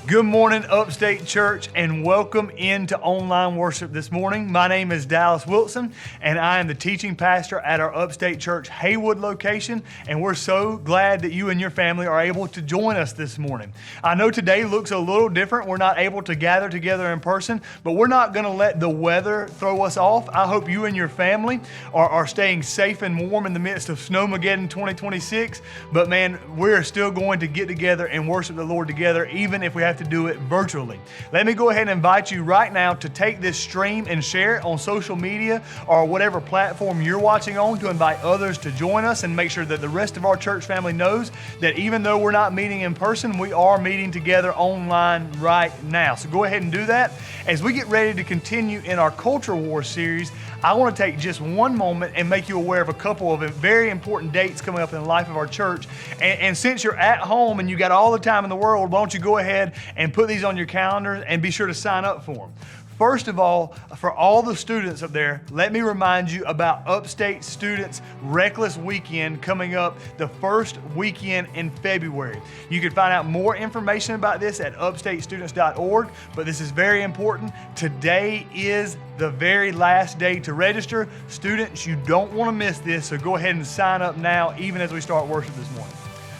Good morning, Upstate Church, and welcome into online worship this morning. My name is Dallas Wilson, and I am the teaching pastor at our Upstate Church Haywood location, and we're so glad that you and your family are able to join us this morning. I know today looks a little different. We're not able to gather together in person, but we're not going to let the weather throw us off. I hope you and your family are staying safe and warm in the midst of Snowmageddon 2026, but man, we're still going to get together and worship the Lord together, even if we have to do it virtually. Let me go ahead and invite you right now to take this stream and share it on social media or whatever platform you're watching on, to invite others to join us and make sure that the rest of our church family knows that even though we're not meeting in person, we are meeting together online right now. So go ahead and do that. As we get ready to continue in our Culture War series, I want to take just one moment and make you aware of a couple of very important dates coming up in the life of our church. And since you're at home and you got all the time in the world, why don't you go ahead and put these on your calendar and be sure to sign up for them. First of all, for all the students up there, let me remind you about Upstate Students Reckless Weekend coming up the first weekend in February. You can find out more information about this at upstatestudents.org, but this is very important. Today is the very last day to register. Students, you don't want to miss this, so go ahead and sign up now, even as we start worship this morning.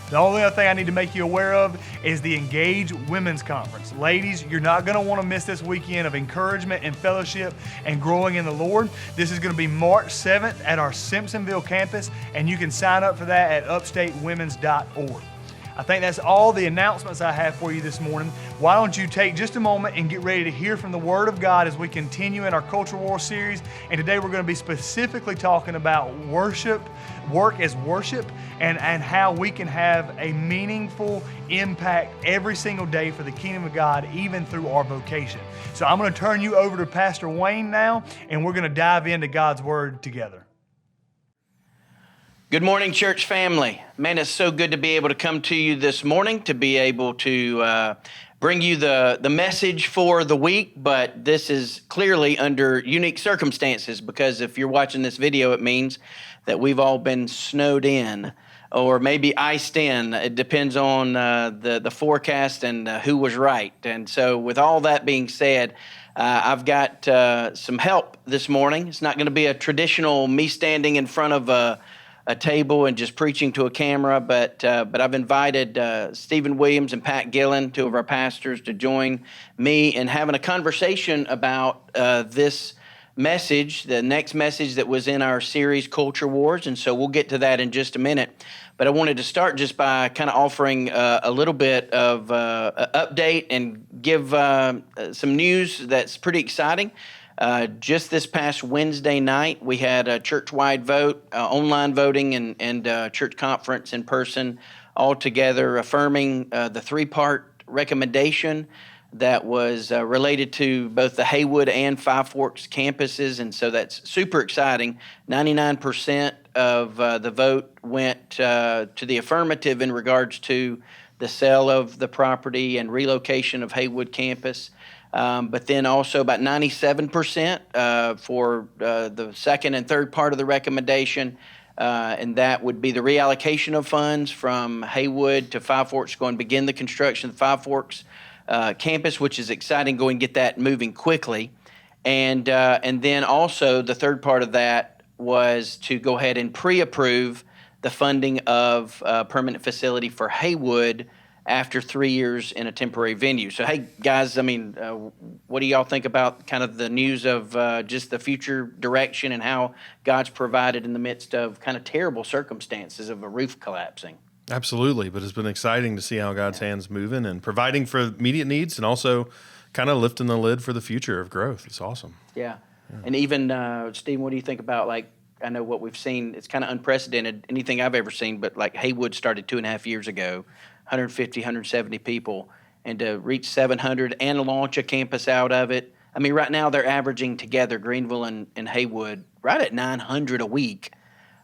The only other thing I need to make you aware of is the Engage Women's Conference. Ladies, you're not going to want to miss this weekend of encouragement and fellowship and growing in the Lord. This is going to be March 7th at our Simpsonville campus, and you can sign up for that at upstatewomen's.org. I think that's all the announcements I have for you this morning. Why don't you take just a moment and get ready to hear from the Word of God as we continue in our Culture War series. And today we're going to be specifically talking about worship, work as worship, and how we can have a meaningful impact every single day for the kingdom of God, even through our vocation. So I'm going to turn you over to Pastor Wayne now, and we're going to dive into God's Word together. Good morning, church family. Man, it's so good to be able to come to you this morning, to be able to bring you the message for the week, but this is clearly under unique circumstances, because if you're watching this video, it means that we've all been snowed in or maybe iced in. It depends on the forecast and who was right. And so with all that being said, I've got some help this morning. It's not going to be a traditional me standing in front of a table and just preaching to a camera, but I've invited Stephen Williams and Pat Gillen, two of our pastors, to join me in having a conversation about this message, the next message that was in our series, Culture Wars, and so we'll get to that in just a minute. But I wanted to start just by kind of offering a little bit of update and give some news that's pretty exciting. Just this past Wednesday night, we had a church-wide vote, online voting, and church conference in person, all together affirming the three-part recommendation that was related to both the Haywood and Five Forks campuses, and so that's super exciting. 99% of the vote went to the affirmative in regards to the sale of the property and relocation of Haywood campus. But then also about 97% for the second and third part of the recommendation, and that would be the reallocation of funds from Haywood to Five Forks, going to begin the construction of the Five Forks campus, which is exciting, going to get that moving quickly. And then also the third part of that was to go ahead and pre-approve the funding of a permanent facility for Haywood after 3 years in a temporary venue. So, hey, guys, I mean, what do y'all think about kind of the news of just the future direction and how God's provided in the midst of kind of terrible circumstances of a roof collapsing? Absolutely, but it's been exciting to see how God's hand's moving and providing for immediate needs and also kind of lifting the lid for the future of growth. It's awesome. Yeah. And even, Stephen, what do you think about, like, I know what we've seen, it's kind of unprecedented, anything I've ever seen, but like Haywood started 2.5 years ago, 150, 170 people, and to reach 700 and launch a campus out of it. I mean, right now they're averaging together, Greenville and Haywood, right at 900 a week.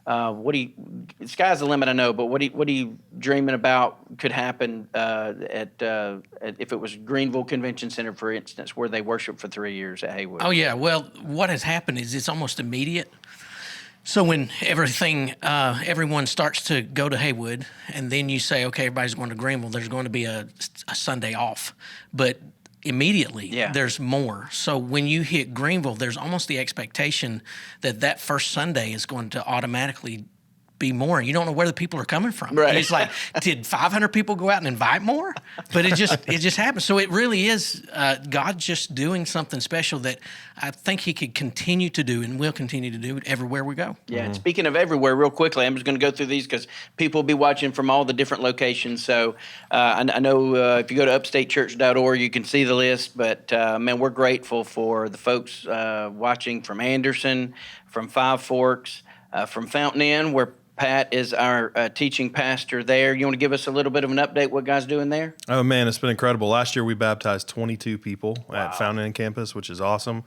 Sky's the limit, I know, but what are you dreaming about could happen at if it was Greenville Convention Center, for instance, where they worship for 3 years at Haywood? Oh, yeah. Well, what has happened is it's almost immediate. So when everyone starts to go to Haywood, and then you say, okay, everybody's going to Greenville, there's going to be a Sunday off. But immediately there's more. So when you hit Greenville, there's almost the expectation that first Sunday is going to automatically be more. You don't know where the people are coming from. Right. And it's like, did 500 people go out and invite more? But it just happens. So it really is God just doing something special that I think He could continue to do and will continue to do everywhere we go. Yeah. And speaking of everywhere, real quickly, I'm just going to go through these because people will be watching from all the different locations. So I know if you go to upstatechurch.org, you can see the list. But man, we're grateful for the folks watching from Anderson, from Five Forks, from Fountain Inn, where Pat is our teaching pastor there. You want to give us a little bit of an update what God's doing there? Oh, man, it's been incredible. Last year, we baptized 22 people at Fountain Inn campus, which is awesome.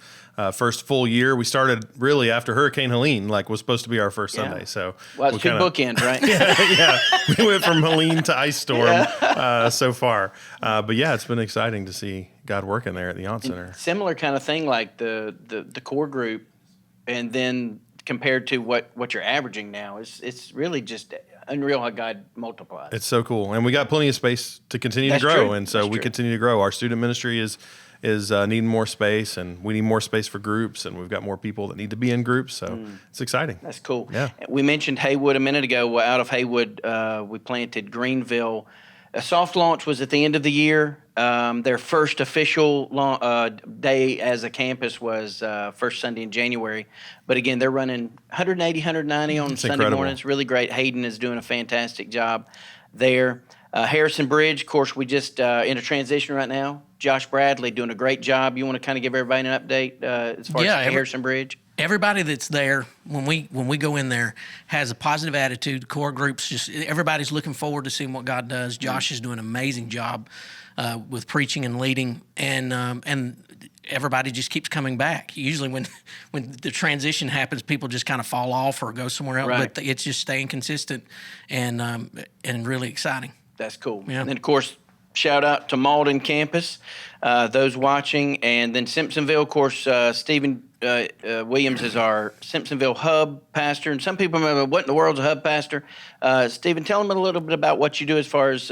First full year. We started really after Hurricane Helene, was supposed to be our first Sunday. So it's two bookends, right? yeah. We went from Helene to Ice Storm so far. But, yeah, it's been exciting to see God working there at the Yount Center. Similar kind of thing like the core group, and then compared to what you're averaging now, it's really just unreal how God multiplies. It's so cool, and we got plenty of space to continue to grow, true. and so we continue to grow. Our student ministry is needing more space, and we need more space for groups, and we've got more people that need to be in groups, so it's exciting. That's cool. Yeah. We mentioned Haywood a minute ago. Out of Haywood, we planted Greenville. A soft launch was at the end of the year. Their first official day as a campus was first Sunday in January. But again, they're running 180, 190 on Sunday incredible. mornings. Really great. Hayden is doing a fantastic job there. Harrison Bridge, of course, we just in a transition right now. Josh Bradley doing a great job. You want to kind of give everybody an update as far as Harrison Bridge? Everybody that's there when we go in there has a positive attitude. The core groups everybody's looking forward to seeing what God does. Josh is doing an amazing job with preaching and leading, and everybody just keeps coming back. Usually when the transition happens, people just kind of fall off or go somewhere else. Right. But it's just staying consistent and really exciting. That's cool. Yeah. And then, of course, shout out to Malden campus, those watching, and then Simpsonville. Of course, Stephen Williams is our Simpsonville hub pastor, and some people remember what in the world's a hub pastor. Stephen, tell them a little bit about what you do as far as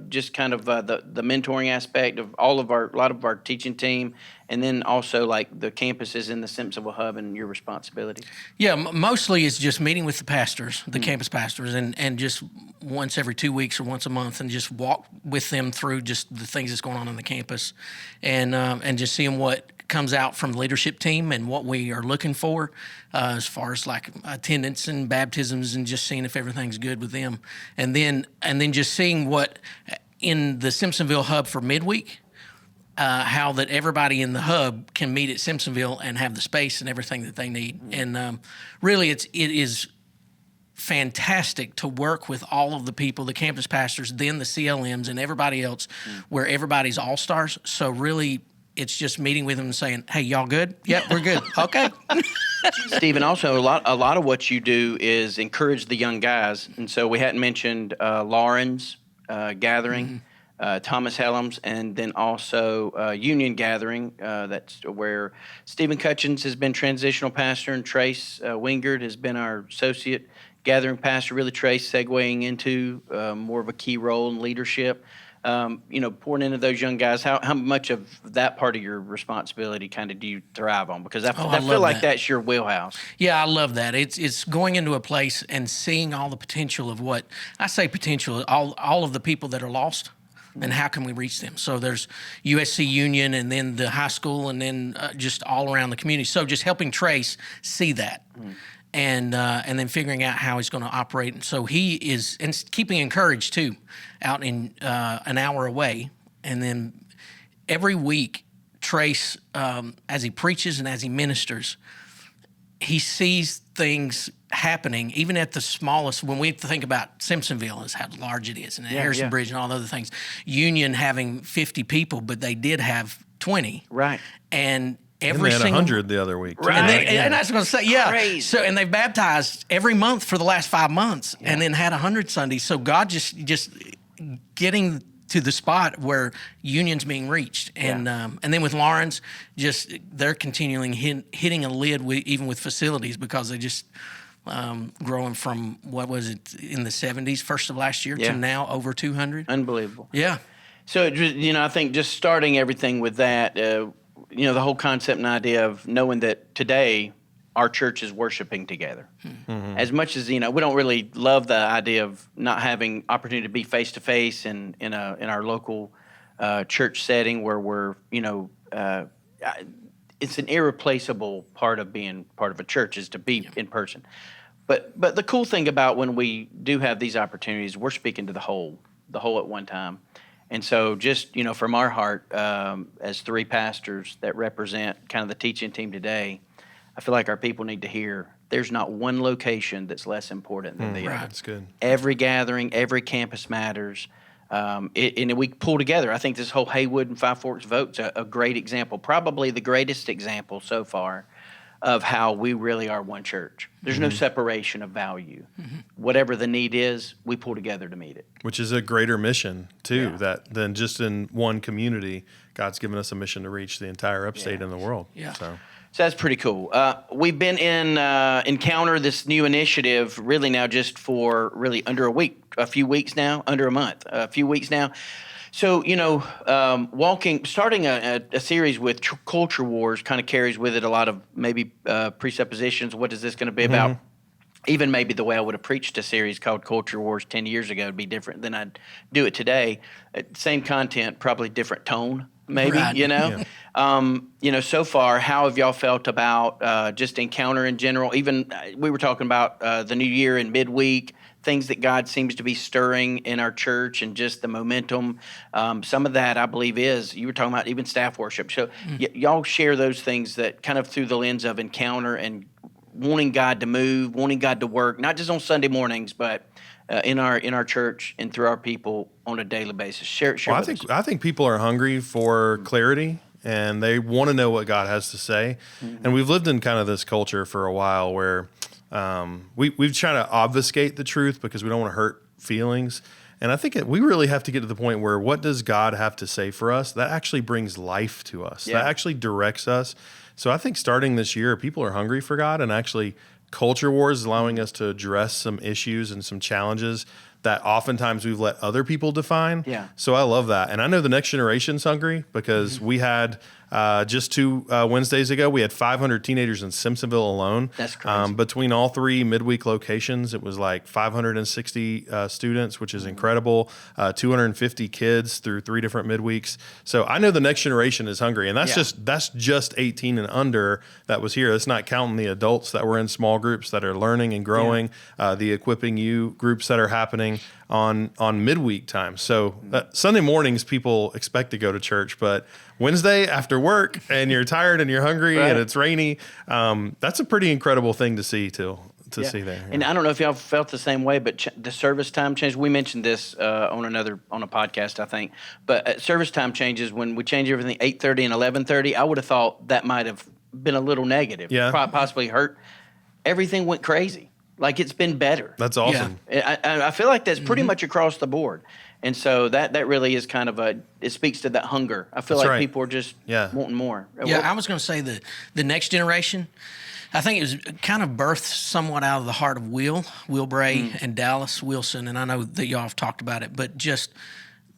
just kind of the mentoring aspect of a lot of our teaching team, and then also like the campuses in the Simpsonville hub and your responsibilities. Yeah, mostly it's just meeting with the pastors, the campus pastors, and just once every 2 weeks or once a month, and just walk with them through just the things that's going on the campus, and just seeing what comes out from the leadership team and what we are looking for as far as like attendance and baptisms, and just seeing if everything's good with them, and then just seeing what in the Simpsonville hub for midweek. How that everybody in the hub can meet at Simpsonville and have the space and everything that they need. And really, it is fantastic to work with all of the people, the campus pastors, then the CLMs and everybody else, where everybody's all-stars. So really, it's just meeting with them and saying, hey, y'all good? Yep, we're good. Okay. Stephen, also a lot of what you do is encourage the young guys. And so we hadn't mentioned Lauren's gathering. Thomas Helms, and then also Union Gathering. That's where Stephen Cutchins has been transitional pastor, and Trace Wingard has been our associate gathering pastor. Really, Trace segueing into more of a key role in leadership. Pouring into those young guys. How much of that part of your responsibility kind of do you thrive on? Because I feel like that's your wheelhouse. Yeah, I love that. It's going into a place and seeing all the potential of what I say potential. All of the people that are lost. And how can we reach them? So there's USC Union, and then the high school, and then just all around the community. So just helping Trace see that, and then figuring out how he's going to operate. And so he is, and keeping encouraged too, out in an hour away. And then every week, Trace, as he preaches and as he ministers, he sees things happening, even at the smallest. When we think about Simpsonville as how large it is, and Harrison Bridge and all the other things, Union having 50 people, but they did have 20. Right. And They every had single 100 the other week. Right. And I was going to say, Crazy. So, and they've baptized every month for the last 5 months, and then had 100 Sundays. So God just getting to the spot where Union's being reached, and then with Lawrence, just they're continuing hitting a lid even with facilities, because they just growing from, what was it, in the 70s, first of last year, Yeah. to now over 200. Unbelievable. Yeah. So, I think just starting everything with that, the whole concept and idea of knowing that today our church is worshiping together. Mm-hmm. As much as, we don't really love the idea of not having opportunity to be face to face in our local church setting where we're, it's an irreplaceable part of being part of a church is to be in person. But the cool thing about when we do have these opportunities, we're speaking to the whole at one time. And so just, from our heart, as three pastors that represent kind of the teaching team today, I feel like our people need to hear there's not one location that's less important than the other. Right, that's good. Every gathering, every campus matters. And we pull together. I think this whole Haywood and Five Forks vote's a great example, probably the greatest example so far of how we really are one church. There's no separation of value. Whatever the need is, we pull together to meet it. Which is a greater mission, too, than just in one community. God's given us a mission to reach the entire upstate in the world. Yeah. So that's pretty cool. We've been in Encounter, this new initiative, really now just for really under a week, a few weeks now, under a month, a few weeks now. So, starting a series with Culture Wars kind of carries with it a lot of maybe presuppositions. What is this going to be about? Even maybe the way I would have preached a series called Culture Wars 10 years ago would be different than I'd do it today. Same content, probably different tone. Maybe, right. So far, how have y'all felt about just Encounter in general? Even we were talking about the new year and midweek, things that God seems to be stirring in our church and just the momentum. Some of that, I believe, you were talking about even staff worship. So y'all share those things that kind of through the lens of Encounter and wanting God to move, wanting God to work, not just on Sunday mornings, but in our church and through our people on a daily basis. Share Well, with us. I think people are hungry for clarity and they want to know what God has to say. And we've lived in kind of this culture for a while where we've tried to obfuscate the truth because we don't want to hurt feelings. And I think we really have to get to the point where what does God have to say for us? That actually brings life to us. Yeah. That actually directs us. So I think starting this year, people are hungry for God, and actually Culture Wars is allowing us to address some issues and some challenges that oftentimes we've let other people define. Yeah. So I love that. And I know the next generation's hungry because we had just 2 Wednesdays ago, we had 500 teenagers in Simpsonville alone. That's crazy. Between all 3 midweek locations, it was like 560 students, which is incredible. 250 kids through 3 different midweeks. So I know the next generation is hungry, and that's just 18 and under that was here. That's not counting the adults that were in small groups that are learning and growing, the Equipping You groups that are happening on midweek time. So Sunday mornings, people expect to go to church, but Wednesday after work and you're tired and you're hungry and it's rainy, that's a pretty incredible thing to see see there. And I don't know if y'all felt the same way, but the service time change. We mentioned this on a podcast, I think. But service time changes when we change everything 8:30 and 11:30. I would have thought that might have been a little negative. Yeah. Possibly hurt. Everything went crazy. Like it's been better. That's awesome. Yeah. I feel like that's pretty much across the board. And so that really is kind of it speaks to that hunger. I feel like people are just wanting more. Yeah, I was going to say the next generation, I think it was kind of birthed somewhat out of the heart of Will Bray and Dallas Wilson, and I know that y'all have talked about it, but just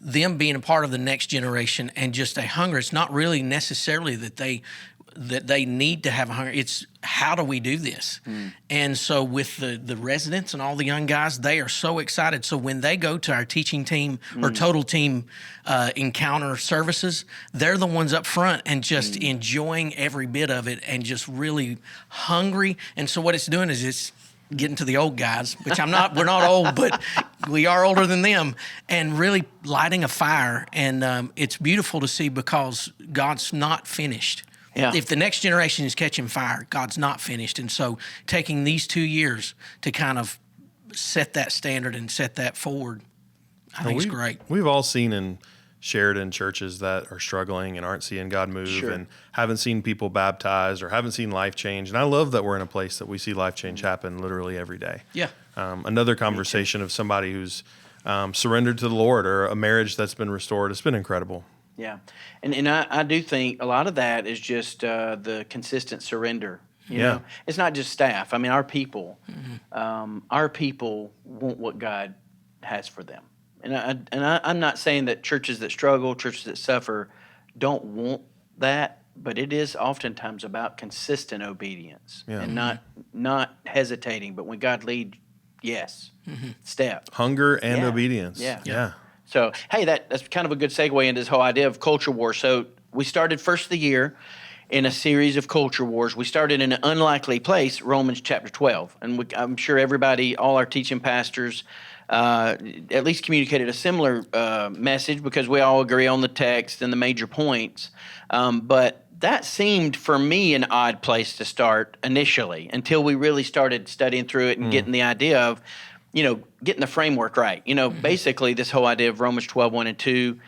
them being a part of the next generation and just a hunger. It's not really necessarily that they need to have a hunger. It's how do we do this? And so with the residents and all the young guys, they are so excited. So when they go to our teaching team or total team encounter services, they're the ones up front and just enjoying every bit of it and just really hungry. And so what it's doing is it's getting to the old guys, which we're not old, but we are older than them, and really lighting a fire. And it's beautiful to see because God's not finished. Yeah. If the next generation is catching fire, God's not finished. And so taking these 2 years to kind of set that standard and set that forward, I think is great. We've all seen and shared in churches that are struggling and aren't seeing God move and haven't seen people baptized or haven't seen life change. And I love that we're in a place that we see life change happen literally every day. Yeah. Another conversation of somebody who's surrendered to the Lord or a marriage that's been restored. It's been incredible. Yeah. And I do think a lot of that is just the consistent surrender You know, it's not just staff. I mean, our people want what God has for them. I'm not saying that churches that struggle, churches that suffer, don't want that, but it is oftentimes about consistent obedience and not hesitating. But when God leads, yes, step. Hunger and obedience. Yeah. So, hey, that's kind of a good segue into this whole idea of culture war. So we started first of the year in a series of culture wars. We started in an unlikely place, Romans chapter 12. And I'm sure everybody, all our teaching pastors, at least communicated a similar message because we all agree on the text and the major points. But that seemed for me an odd place to start initially until we really started studying through it and getting the idea of, getting the framework right. Basically this whole idea of Romans 12, 1 and 2,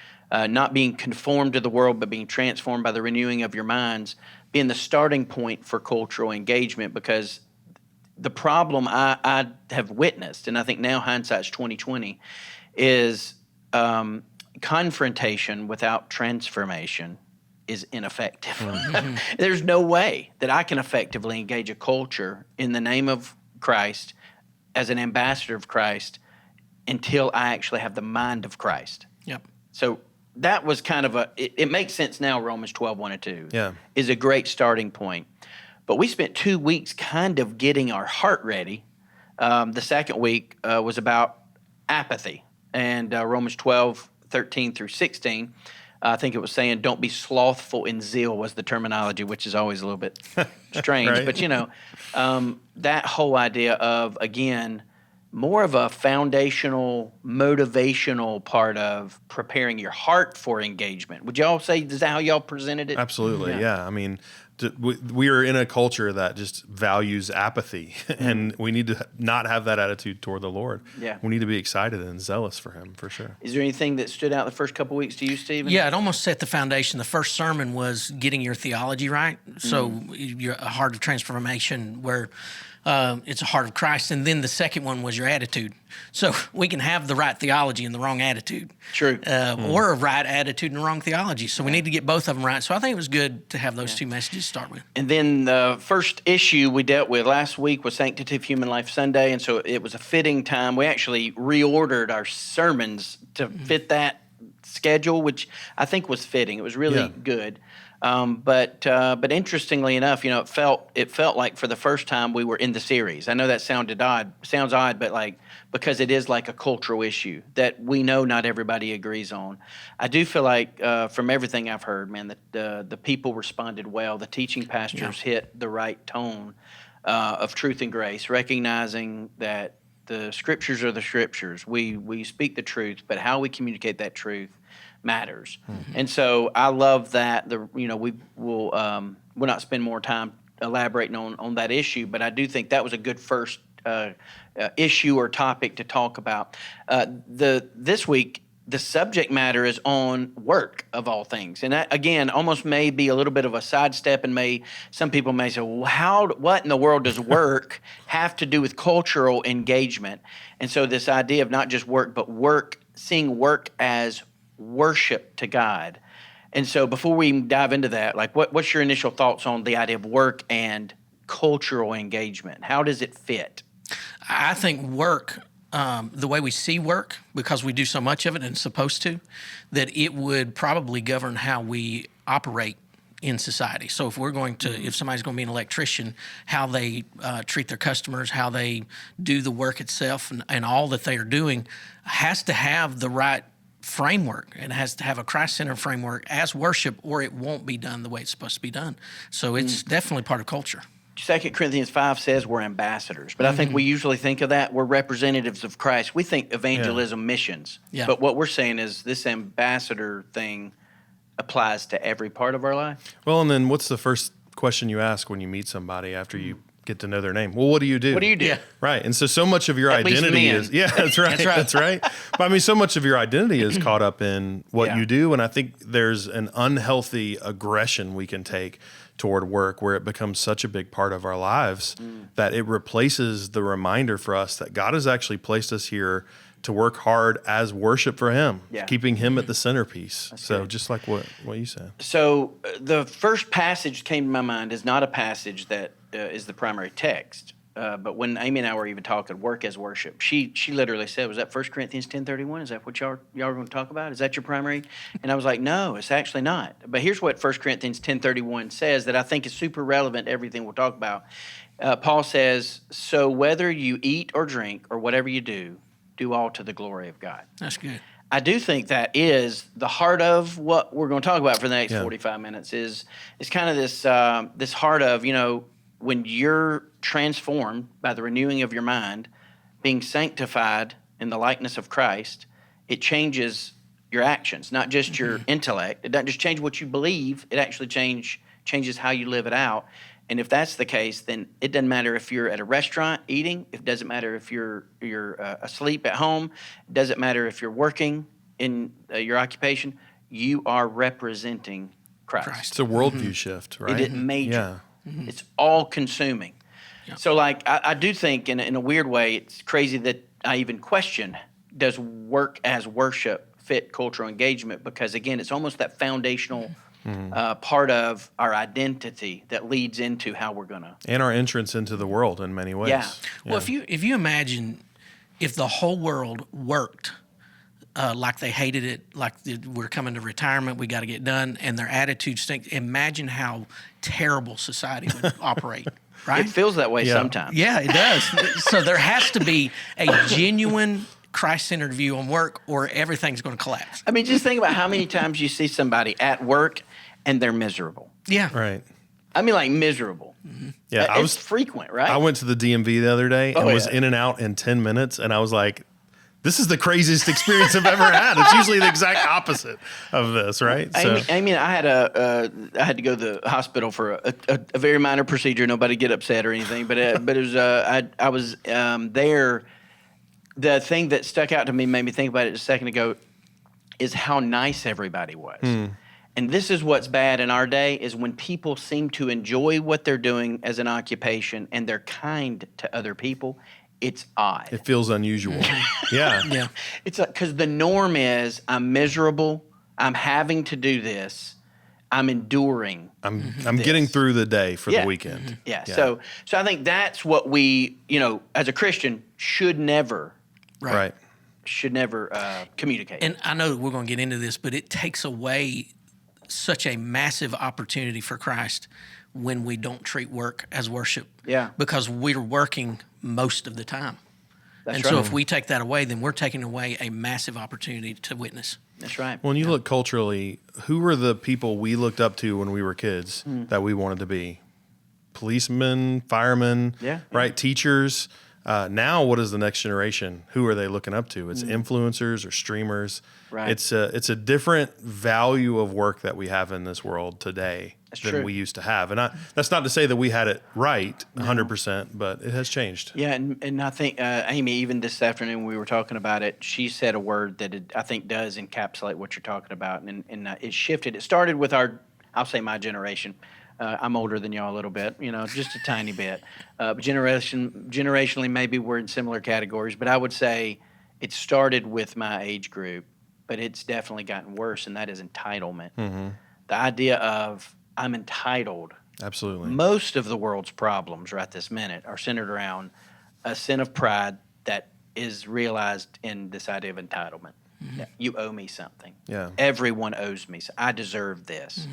not being conformed to the world, but being transformed by the renewing of your minds, being the starting point for cultural engagement. Because the problem I have witnessed, and I think now hindsight's 2020, is confrontation without transformation is ineffective. There's no way that I can effectively engage a culture in the name of Christ as an ambassador of Christ until I actually have the mind of Christ. Yep. So that was kind of it makes sense now, Romans 12, 1 and 2 Yeah. is a great starting point. But we spent 2 weeks kind of getting our heart ready. The second week was about apathy. And Romans 12, 13 through 16, I think it was saying, don't be slothful in zeal was the terminology, which is always a little bit strange. Right. But, that whole idea of, again, more of a foundational, motivational part of preparing your heart for engagement. Would y'all say, is that how y'all presented it? Absolutely, yeah. I mean, we are in a culture that just values apathy, and we need to not have that attitude toward the Lord. Yeah. We need to be excited and zealous for Him, for sure. Is there anything that stood out the first couple of weeks to you, Stephen? Yeah, it almost set the foundation. The first sermon was getting your theology right. So you're a heart of transformation where it's a heart of Christ. And then the second one was your attitude. So we can have the right theology and the wrong attitude. True. Or a right attitude and the wrong theology. So we need to get both of them right. So I think it was good to have those two messages to start with. And then the first issue we dealt with last week was Sanctity of Human Life Sunday, and so it was a fitting time. We actually reordered our sermons to fit that schedule, which I think was fitting. It was really good. But interestingly enough, it felt like for the first time we were in the series. I know that sounds odd, but because it is like a cultural issue that we know not everybody agrees on. I do feel like from everything I've heard, man, that the people responded well. The teaching pastors hit the right tone of truth and grace, recognizing that the scriptures are the scriptures. We speak the truth, but how we communicate that truth matters. And so I love that we'll not spend more time elaborating on that issue, but I do think that was a good first issue or topic to talk about. This week the subject matter is on work of all things, and that again almost may be a little bit of a sidestep, and some people may say, well, what in the world does work have to do with cultural engagement? And so this idea of not just work, but seeing work as worship to God. And so before we dive into that, what's your initial thoughts on the idea of work and cultural engagement? How does it fit? I think work, the way we see work, because we do so much of it and it's supposed to, that it would probably govern how we operate in society. So if if somebody's going to be an electrician, how they treat their customers, how they do the work itself, and all that they are doing has to have the right framework, and it has to have a Christ-centered framework as worship, or it won't be done the way it's supposed to be done. So it's definitely part of culture. 2 Corinthians 5 says we're ambassadors, but I think we usually think of that, we're representatives of Christ. We think evangelism, missions, but what we're saying is this ambassador thing applies to every part of our life. Well, and then what's the first question you ask when you meet somebody after you get to know their name? Well, what do you do? What do you do? Yeah. Right. And so much of your identity is, that's right. That's right. But I mean, so much of your identity is caught up in what you do. And I think there's an unhealthy aggression we can take toward work where it becomes such a big part of our lives that it replaces the reminder for us that God has actually placed us here to work hard as worship for Him, keeping Him at the centerpiece. That's so good. Just like what you said. So the first passage came to my mind is not a passage that is the primary text. But when Amy and I were even talking work as worship, she literally said, "Was that 1 Corinthians 10:31? Is that what y'all are going to talk about? Is that your primary?" And I was like, "No, it's actually not." But here's what 1 Corinthians 10:31 says that I think is super relevant to everything we'll talk about. Paul says, "So whether you eat or drink or whatever you do all to the glory of God." That's good. I do think that is the heart of what we're going to talk about for the next 45 minutes. Is kind of this heart of, when you're transformed by the renewing of your mind, being sanctified in the likeness of Christ, it changes your actions, not just your intellect. It doesn't just change what you believe. It actually changes how you live it out. And if that's the case, then it doesn't matter if you're at a restaurant eating. It doesn't matter if you're asleep at home. It doesn't matter if you're working in your occupation. You are representing Christ. It's a worldview shift, right? It major. Yeah. It's all consuming. Yeah. So I do think in a weird way, it's crazy that I even question, does work as worship fit cultural engagement? Because again, it's almost that foundational part of our identity that leads into how we're going to. And our entrance into the world in many ways. Yeah. Well, if you imagine if the whole world worked like they hated it, like we're coming to retirement, we got to get done, and their attitude stinks. Imagine how terrible society would operate, right? It feels that way sometimes. Yeah, it does. So there has to be a genuine Christ-centered view on work, or everything's going to collapse. I mean, just think about how many times you see somebody at work and they're miserable. Yeah. Right. I mean, like miserable. Yeah, it's frequent, right? I went to the DMV the other day and was in and out in 10 minutes, and I was like, this is the craziest experience I've ever had. It's usually the exact opposite of this, right? Amy, I had to go to the hospital for a very minor procedure. Nobody get upset or anything, but it was I was there. The thing that stuck out to me, made me think about it a second ago, is how nice everybody was. And this is what's bad in our day, is when people seem to enjoy what they're doing as an occupation and they're kind to other people. It's odd. It feels unusual. Yeah. It's because the norm is I'm miserable. I'm having to do this. I'm enduring. I'm getting through the day for the weekend. Yeah. So I think that's what we, as a Christian, should never communicate. And I know we're going to get into this, but it takes away such a massive opportunity for Christ when we don't treat work as worship. Yeah. Because we're working most of the time. That's and right. so if we take that away, then we're taking away a massive opportunity to witness. That's right. When you look culturally, who were the people we looked up to when we were kids that we wanted to be? Policemen, firemen, right? Teachers. Now, what is the next generation? Who are they looking up to? It's influencers or streamers. Right. It's a different value of work that we have in this world today than we used to have. And that's not to say that we had it right 100%, but it has changed. Yeah, and I think, Amy, even this afternoon when we were talking about it, she said a word that I think does encapsulate what you're talking about, and it shifted. It started with I'll say my generation. I'm older than y'all a little bit, just a tiny bit. But generationally, maybe we're in similar categories, but I would say it started with my age group, but it's definitely gotten worse, and that is entitlement. The idea of I'm entitled. Absolutely. Most of the world's problems right this minute are centered around a sin of pride that is realized in this idea of entitlement. You owe me something. Yeah. Everyone owes me. I deserve this.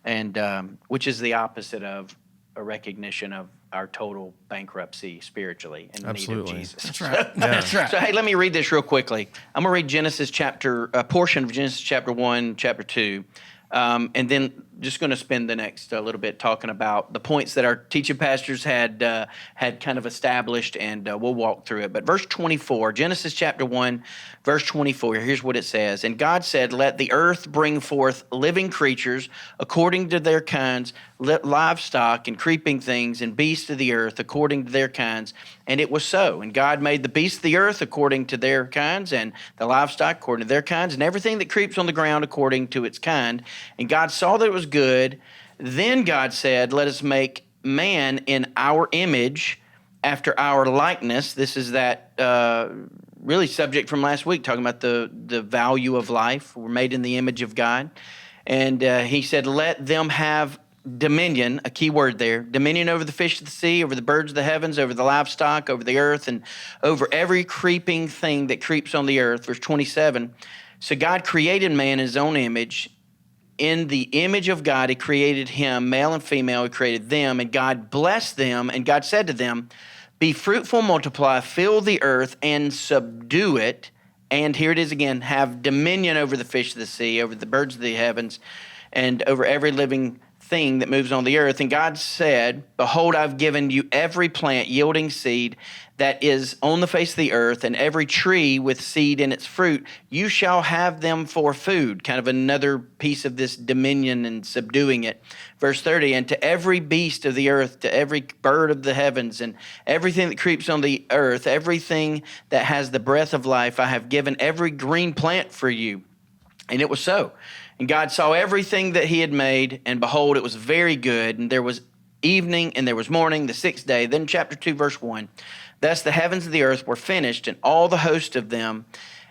And which is the opposite of a recognition of our total bankruptcy spiritually and the need of Jesus. That's right. That's right. So, hey, let me read this real quickly. I'm going to read a portion of Genesis chapter 1, chapter 2, and then just going to spend the next little bit talking about the points that our teaching pastors had kind of established, and we'll walk through it. But verse 24, Genesis chapter 1, verse 24, here's what it says. And God said, let the earth bring forth living creatures according to their kinds, livestock and creeping things and beasts of the earth according to their kinds. And it was so. And God made the beasts of the earth according to their kinds, and the livestock according to their kinds, and everything that creeps on the ground according to its kind. And God saw that it was good. Then God said, let us make man in our image, after our likeness. This is that really subject from last week, talking about the value of life. We're made in the image of God. And he said, let them have dominion, a key word there, dominion over the fish of the sea, over the birds of the heavens, over the livestock, over the earth, and over every creeping thing that creeps on the earth. Verse 27, so God created man in his own image. In the image of God, he created him, male and female, he created them, and God blessed them, and God said to them, be fruitful, multiply, fill the earth, and subdue it. And here it is again, have dominion over the fish of the sea, over the birds of the heavens, and over every living thing that moves on the earth. And God said, behold, I've given you every plant yielding seed that is on the face of the earth, and every tree with seed in its fruit. You shall have them for food. Kind of another piece of this dominion and subduing it. Verse 30, and to every beast of the earth, to every bird of the heavens, and everything that creeps on the earth, everything that has the breath of life, I have given every green plant for you. And it was so. And God saw everything that he had made, and behold, it was very good. And there was evening and there was morning, the sixth day. Then chapter 2, verse 1. Thus the heavens and the earth were finished, and all the host of them.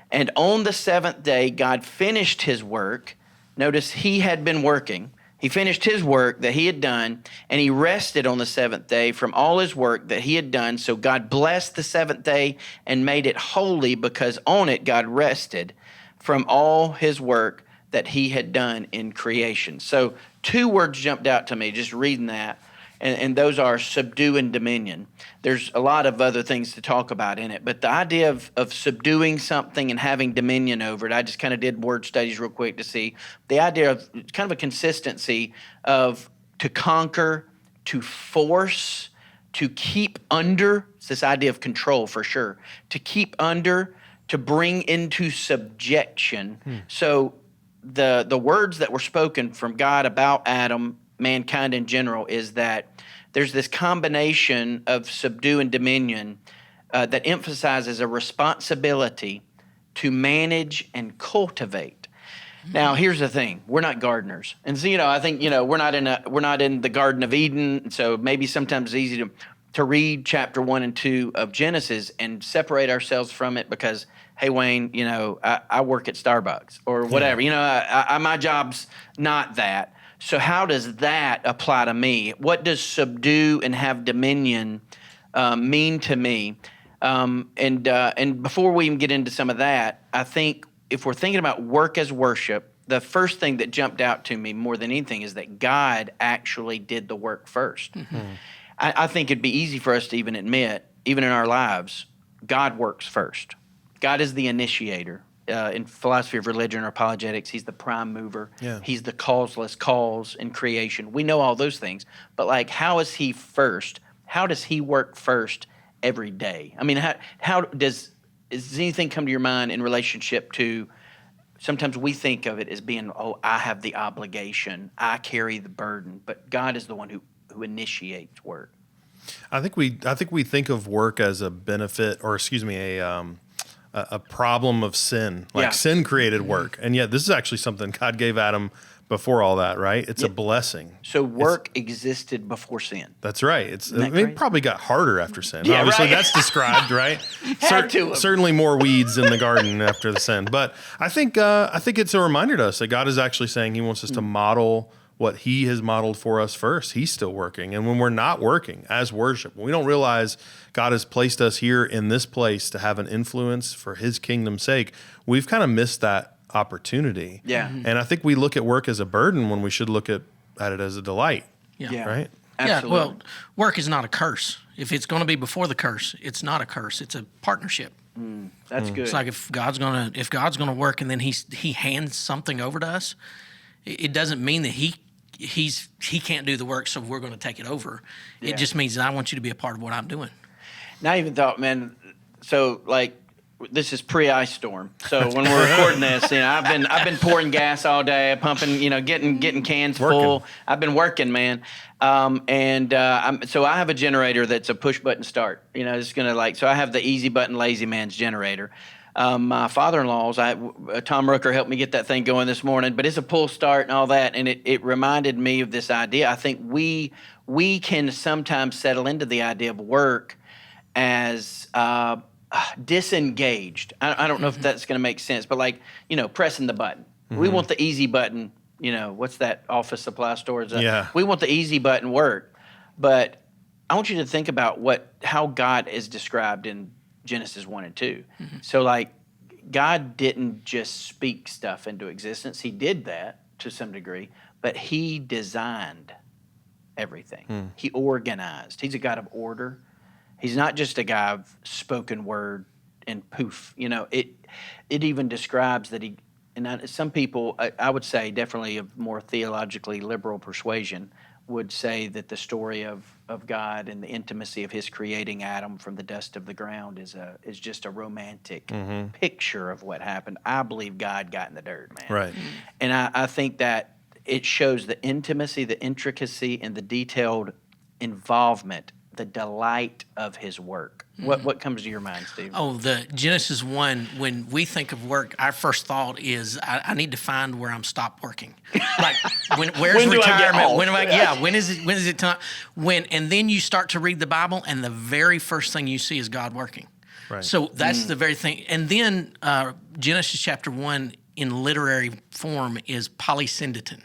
And on the seventh day, God finished his work. Notice he had been working. He finished his work that he had done, and he rested on the seventh day from all his work that he had done. So God blessed the seventh day and made it holy, because on it God rested from all his work that he had done in creation. So two words jumped out to me just reading that, and those are subdue and dominion. There's a lot of other things to talk about in it, but the idea of subduing something and having dominion over it, I just kind of did word studies real quick to see the idea of kind of a consistency of to conquer, to force, to keep under. It's this idea of control for sure. To keep under, to bring into subjection. So the words that were spoken from God about Adam, mankind in general, is that there's this combination of subdue and dominion that emphasizes a responsibility to manage and cultivate. Now, here's the thing: we're not gardeners, and so I think we're not in the Garden of Eden. So maybe sometimes it's easy to read chapter 1 and 2 of Genesis and separate ourselves from it because, hey, Wayne, I work at Starbucks or whatever. My job's not that. So how does that apply to me? What does subdue and have dominion mean to me? And before we even get into some of that, I think if we're thinking about work as worship, the first thing that jumped out to me more than anything is that God actually did the work first. Mm-hmm. I think it'd be easy for us to even admit, even in our lives, God works first. God is the initiator. In philosophy of religion or apologetics, he's the prime mover. Yeah. He's the causeless cause in creation. We know all those things. But how is he first? How does he work first every day? I mean, how does anything come to your mind in relationship to, sometimes we think of it as being, I have the obligation, I carry the burden, but God is the one who initiates work. I think we think of work as a benefit, or a problem of sin. Sin created work, and yet this is actually something God gave Adam before all that, right? It's a blessing. So work existed before sin. That's right. It probably got harder after sin. Yeah, obviously, right? That's described, right? Certainly more weeds in the garden after the sin. But I think it's a reminder to us that God is actually saying he wants us to model what he has modeled for us first. He's still working. And when we're not working as worship, when we don't realize God has placed us here in this place to have an influence for his kingdom's sake, we've kind of missed that opportunity. Yeah. And I think we look at work as a burden when we should look at it as a delight. Yeah. Right? Absolutely. Yeah, well, work is not a curse. If it's going to be before the curse, it's not a curse. It's a partnership. That's good. It's like if God's gonna work and then he hands something over to us, it doesn't mean that he can't do the work, so we're going to take it over. Yeah. It just means that I want you to be a part of what I'm doing. And I even thought, man, so this is pre-ice storm. So when we're recording this, I've been pouring gas all day, pumping, getting cans full. I've been working, man. So I have a generator that's a push button start. It's gonna so I have the easy button lazy man's generator. My father-in-law's, Tom Rooker helped me get that thing going this morning, but it's a pull start and all that, and it reminded me of this idea. I think we can sometimes settle into the idea of work as disengaged. I don't know if that's going to make sense, but pressing the button. Mm-hmm. We want the easy button what's that office supply store? Yeah. We want the easy button work. But I want you to think about how God is described in Genesis 1 and 2. Mm-hmm. So, like, God didn't just speak stuff into existence. He did that to some degree, but he designed everything. He organized. He's a God of order. He's not just a guy of spoken word and poof. It even describes that some people, I would say definitely of more theologically liberal persuasion, would say that the story of God and the intimacy of his creating Adam from the dust of the ground is just a romantic picture of what happened. I believe God got in the dirt, man. Right. And I think that it shows the intimacy, the intricacy, and the detailed involvement, the delight of his work. What comes to your mind, Steve? Oh, the Genesis 1, when we think of work, our first thought is, I need to find where I'm stopped working. Like, where's When do I get retirement? off? When is it time? And then you start to read the Bible, and the very first thing you see is God working. Right. So that's the very thing. And then Genesis chapter 1 in literary form is polysyndeton.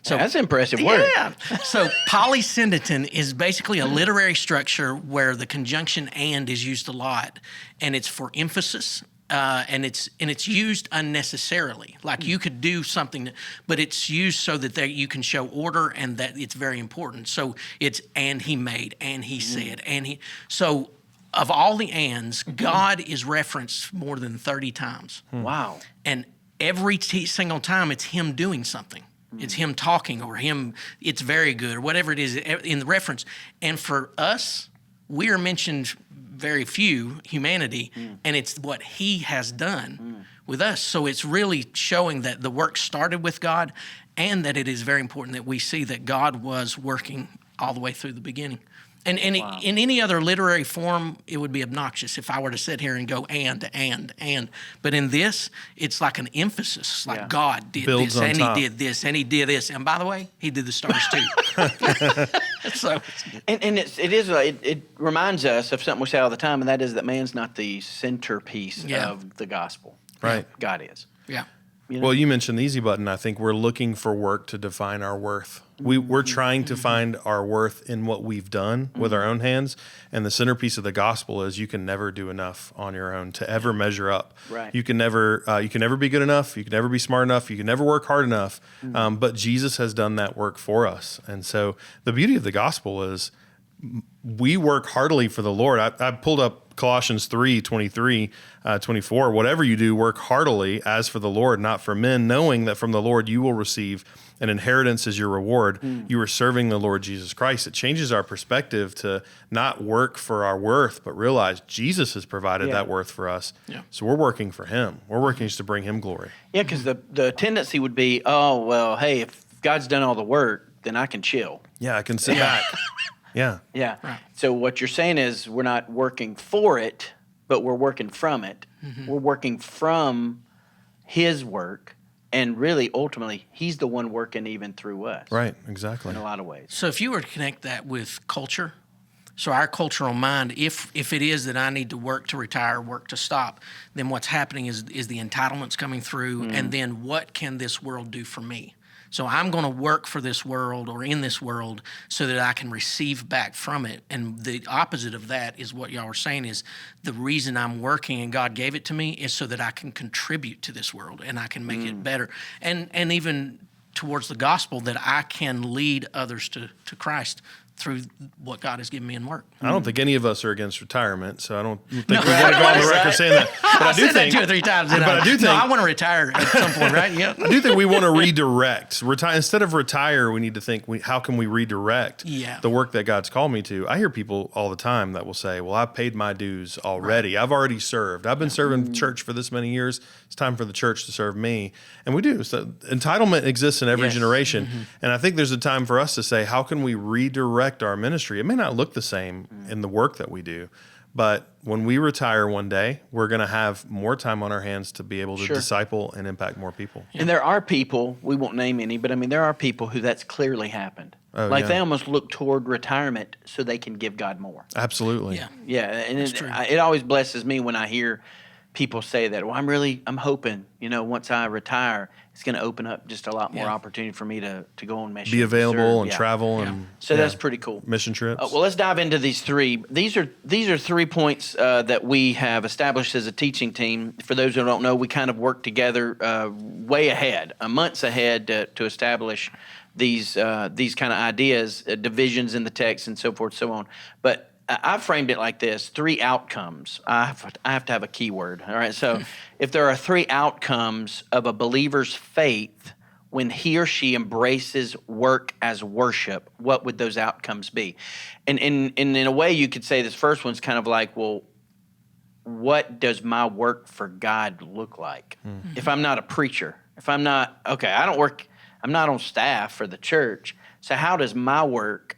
So that's impressive word. Yeah. So polysyndeton is basically a literary structure where the conjunction "and" is used a lot, and it's for emphasis, and it's used unnecessarily. Like you could do something, but it's used so that you can show order and that it's very important. So it's "and he made," "and he said," "and he." So of all the "ands," God is referenced more than 30 times. Wow. And every single time, it's him doing something. It's him talking or him, it's very good or whatever it is in the reference. And for us, we are mentioned very few, humanity, and it's what he has done with us. So it's really showing that the work started with God and that it is very important that we see that God was working all the way through the beginning. And Wow. in any other literary form, it would be obnoxious if I were to sit here and go and. But in this, it's like an emphasis, like God did Builds this, on and top. he did this, and he did this. And by the way, he did the stars too. So, And it reminds us of something we say all the time, and that is that man's not the centerpiece Yeah. of the gospel. Right. God is. yeah. Well, you mentioned the easy button. I think we're looking for work to define our worth. We're trying to find our worth in what we've done with our own hands. And the centerpiece of the gospel is you can never do enough on your own to ever measure up. Right. You can never be good enough. You can never be smart enough. You can never work hard enough. But Jesus has done that work for us. And so the beauty of the gospel is we work heartily for the Lord. I pulled up Colossians 3:23, 24. Whatever you do, work heartily as for the Lord, not for men, knowing that from the Lord you will receive an inheritance as your reward. You are serving the Lord Jesus Christ. It changes our perspective to not work for our worth, but realize Jesus has provided that worth for us. Yeah. So we're working for him. We're working just to bring him glory. Yeah, because the tendency would be, oh, well, hey, if God's done all the work, then I can chill. Yeah, I can sit back. Yeah. Yeah. Right. So what you're saying is we're not working for it, but we're working from it. We're working from his work, and really, ultimately, he's the one working even through us. Right, exactly. In a lot of ways. So if you were to connect that with culture, so our cultural mind, if it is that I need to work to retire, work to stop, then what's happening is the entitlements coming through, and then what can this world do for me? So I'm going to work for this world or in this world so that I can receive back from it. And the opposite of that is what y'all were saying is the reason I'm working and God gave it to me is so that I can contribute to this world and I can make it better. And even towards the gospel that I can lead others to Christ through what God has given me in work. I don't think any of us are against retirement, so I don't think we want to go on the record saying that. But I do said that think 2 or 3 times. But I do think I want to retire at some point, right? Yeah. I do think we want to redirect. Instead of retire, we need to think, how can we redirect the work that God's called me to? I hear people all the time that will say, well, I've paid my dues already. I've already served. I've been serving the church for this many years. It's time for the church to serve me. And we do. So entitlement exists in every generation. And I think there's a time for us to say, how can we redirect our ministry? It may not look the same in the work that we do, but when we retire one day, we're going to have more time on our hands to be able to disciple and impact more people. And there are people, we won't name any, but I mean, there are people who that's clearly happened. They almost look toward retirement so they can give God more. Absolutely. Yeah. Yeah, and true. it always blesses me when I hear, people say that. Well, I'm hoping, once I retire, it's going to open up just a lot more opportunity for me to go on mission, Be available serve. and travel and So that's pretty cool. Mission trips. Well, let's dive into these three. These are 3 points that we have established as a teaching team. For those who don't know, we kind of work together way ahead, months ahead, to establish these kind of ideas, divisions in the text, and so forth, so on. But I framed it like this: 3 outcomes. I have to have a keyword. All right. So if there are 3 outcomes of a believer's faith when he or she embraces work as worship, what would those outcomes be? And in a way, you could say this first one's kind of like, well, what does my work for God look like? Mm-hmm. If I'm not a preacher, if I'm not, I'm not on staff for the church. So how does my work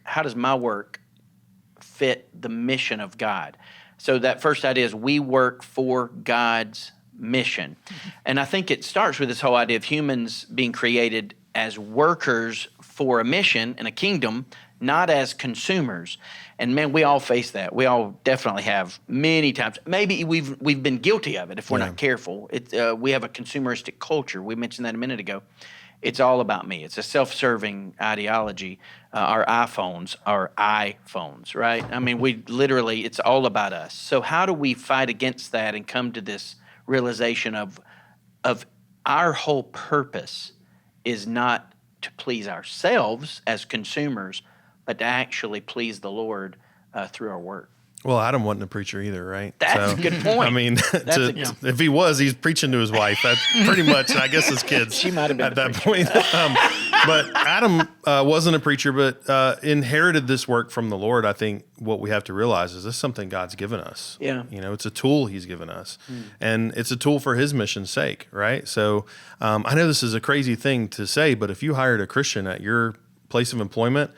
fit the mission of God? So that first idea is we work for God's mission. And I think it starts with this whole idea of humans being created as workers for a mission and a kingdom, not as consumers. And man, we all face that. We all definitely have many times. Maybe we've been guilty of it if we're not careful. We have a consumeristic culture. We mentioned that a minute ago. It's all about me. It's a self-serving ideology. Our iPhones are iPhones, right? I mean, it's all about us. So how do we fight against that and come to this realization of our whole purpose is not to please ourselves as consumers, but to actually please the Lord through our work? Well, Adam wasn't a preacher either, right? That's a good point. I mean, if he was, he's preaching to his wife. That's pretty much, I guess, his kids. She might have been at that point. But Adam wasn't a preacher, but inherited this work from the Lord. I think what we have to realize is this is something God's given us. Yeah. It's a tool He's given us, and it's a tool for His mission's sake, right? So I know this is a crazy thing to say, but if you hired a Christian at your place of employment,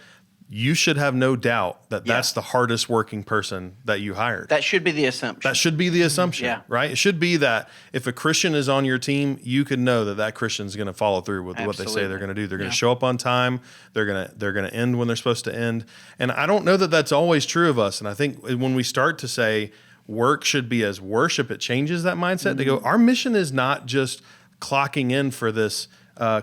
you should have no doubt that that's the hardest working person that you hired. That should be the assumption. Right? It should be that if a Christian is on your team, you can know that Christian's going to follow through with what they say they're going to do. They're going to show up on time. They're going to end when they're supposed to end. And I don't know that that's always true of us. And I think when we start to say work should be as worship, it changes that mindset to go, our mission is not just clocking in for this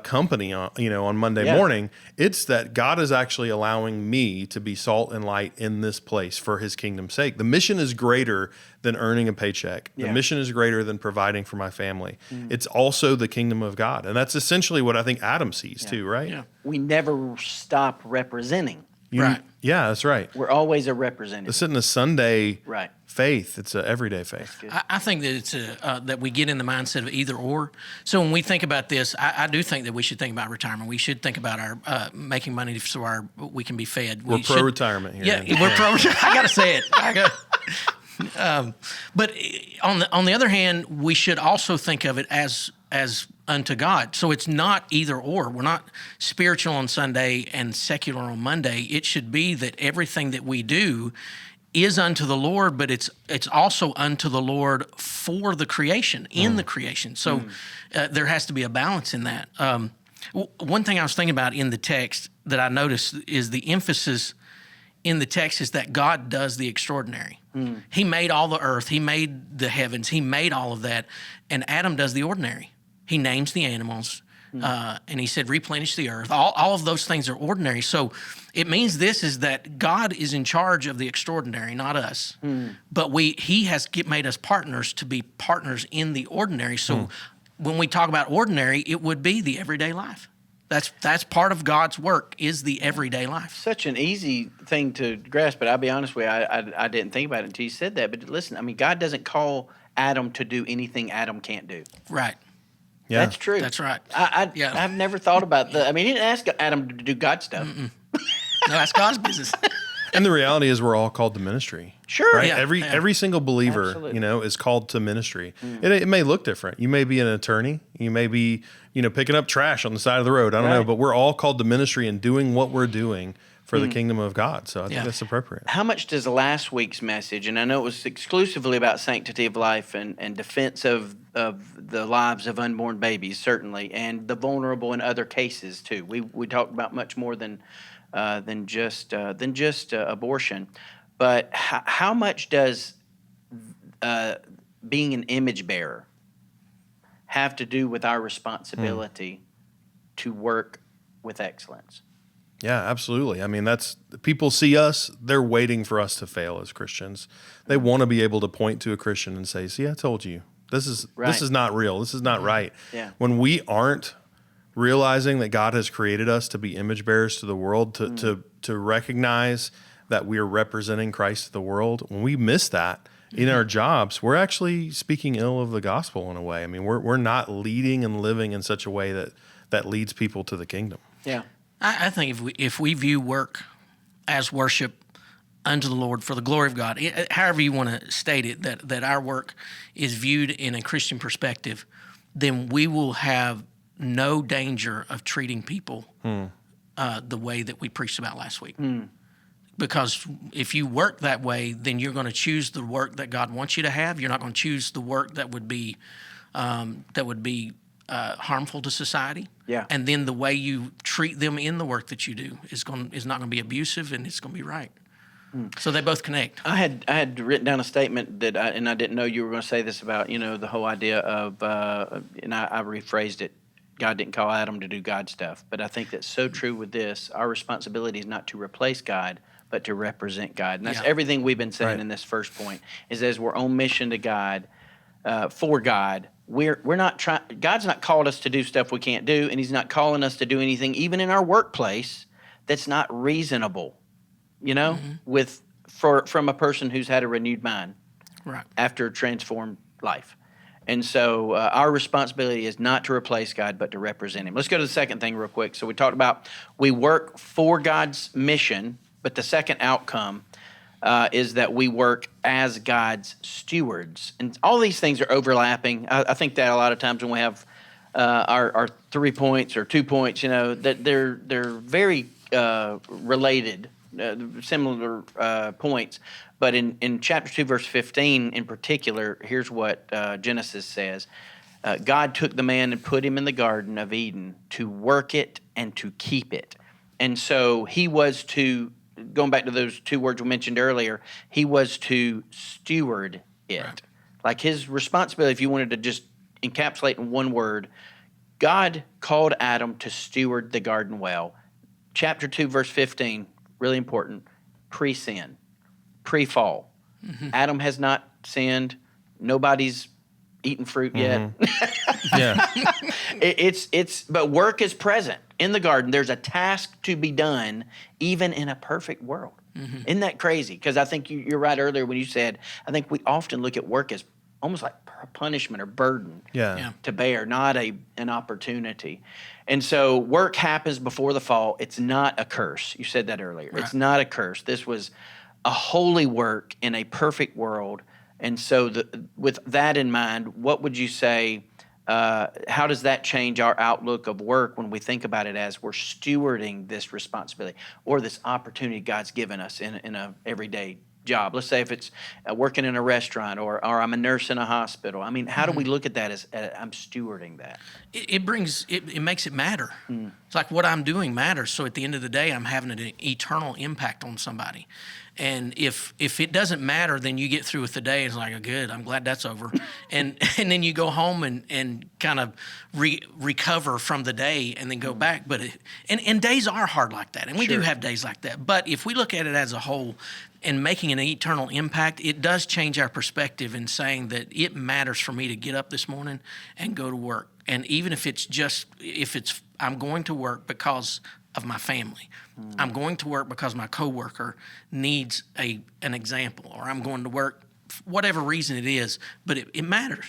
company on Monday morning. It's that God is actually allowing me to be salt and light in this place for His kingdom's sake. The mission is greater than earning a paycheck. The mission is greater than providing for my family. It's also the kingdom of God. And that's essentially what I think Adam sees too, right? Yeah. We never stop representing. Right. Yeah, that's right. We're always a representative. This isn't a Sunday faith. It's an everyday faith. I think that it's that we get in the mindset of either or. So when we think about this, I do think that we should think about retirement. We should think about our making money so we can be fed. We're pro-retirement here. Yeah, we're pro-retirement. I got to say it. But on the other hand, we should also think of it as unto God. So it's not either or. We're not spiritual on Sunday and secular on Monday. It should be that everything that we do is unto the Lord, but it's also unto the Lord for the creation, in the creation. So there has to be a balance in that. One thing I was thinking about in the text that I noticed is the emphasis in the text is that God does the extraordinary. He made all the earth. He made the heavens. He made all of that. And Adam does the ordinary. He names the animals, and he said, replenish the earth. All of those things are ordinary. So it means this is that God is in charge of the extraordinary, not us. But He has made us partners to be partners in the ordinary. So when we talk about ordinary, it would be the everyday life. That's part of God's work, is the everyday life. Such an easy thing to grasp, but I'll be honest with you, I didn't think about it until you said that. But listen, I mean, God doesn't call Adam to do anything Adam can't do. Right. Yeah. That's true. That's right. I've never thought about that. I mean, he didn't ask Adam to do God stuff. No, that's God's business. And the reality is we're all called to ministry. Sure. Right? Yeah. Every single believer, is called to ministry. It may look different. You may be an attorney. You may be, picking up trash on the side of the road. I don't know. But we're all called to ministry and doing what we're doing for the kingdom of God. So I think that's appropriate. How much does last week's message, and I know it was exclusively about sanctity of life and defense of the lives of unborn babies, certainly, and the vulnerable in other cases too. We talked about much more than just abortion. But how much does being an image bearer have to do with our responsibility to work with excellence? Yeah, absolutely. I mean, people see us, they're waiting for us to fail as Christians. They want to be able to point to a Christian and say, "See, I told you. This is not real. This is not right." Yeah. When we aren't realizing that God has created us to be image bearers to the world, to recognize that we are representing Christ to the world, when we miss that in our jobs, we're actually speaking ill of the gospel in a way. I mean, we're not leading and living in such a way that leads people to the kingdom. Yeah. I think if we view work as worship unto the Lord for the glory of God, however you want to state it, that our work is viewed in a Christian perspective, then we will have no danger of treating people the way that we preached about last week. Because if you work that way, then you're going to choose the work that God wants you to have. You're not going to choose the work that would be harmful to society. Yeah. And then the way you treat them in the work that you do is not going to be abusive, and it's going to be right. So they both connect. I had written down a statement that I didn't know you were going to say this about, the whole idea of, and I rephrased it. God didn't call Adam to do God stuff, but I think that's so true with this. Our responsibility is not to replace God, but to represent God. And that's everything we've been saying in this first point, is as we're on mission to God, for God, we're not trying. God's not called us to do stuff we can't do, and He's not calling us to do anything, even in our workplace, that's not reasonable. From a person who's had a renewed mind, Right. after a transformed life. And so our responsibility is not to replace God, but to represent Him. Let's go to the second thing real quick. So we talked about we work for God's mission, but the second outcome is that we work as God's stewards. And all these things are overlapping. I think that a lot of times when we have our 3 points or 2 points, that they're very related, similar points. But in chapter 2, verse 15 in particular, here's what Genesis says. God took the man and put him in the Garden of Eden to work it and to keep it. And so he was to, going back to those two words we mentioned earlier, he was to steward it. Right. Like his responsibility, if you wanted to just encapsulate in one word, God called Adam to steward the garden well. Chapter 2, verse 15, really important, pre-sin. Pre-fall. Mm-hmm. Adam has not sinned. Nobody's eaten fruit yet. Yeah. But work is present in the garden. There's a task to be done, even in a perfect world. Mm-hmm. Isn't that crazy? Because I think you're right earlier when you said, I think we often look at work as almost like punishment or burden to bear, not an opportunity. And so work happens before the fall. It's not a curse. You said that earlier. Right. It's not a curse. This was a holy work in a perfect world. And so with that in mind, what would you say, how does that change our outlook of work when we think about it as we're stewarding this responsibility or this opportunity God's given us in a everyday job? Let's say if it's working in a restaurant or I'm a nurse in a hospital. I mean, how do we look at that as I'm stewarding that? It makes it matter. It's like what I'm doing matters. So at the end of the day, I'm having an eternal impact on somebody. And if it doesn't matter, then you get through with the day. It's like, oh, good, I'm glad that's over. and then you go home and kind of recover from the day and then go back. But and days are hard like that. And we do have days like that. But if we look at it as a whole and making an eternal impact, it does change our perspective in saying that it matters for me to get up this morning and go to work. And even if I'm going to work because of my family. I'm going to work because my coworker needs an example, or I'm going to work whatever reason it is, but it matters.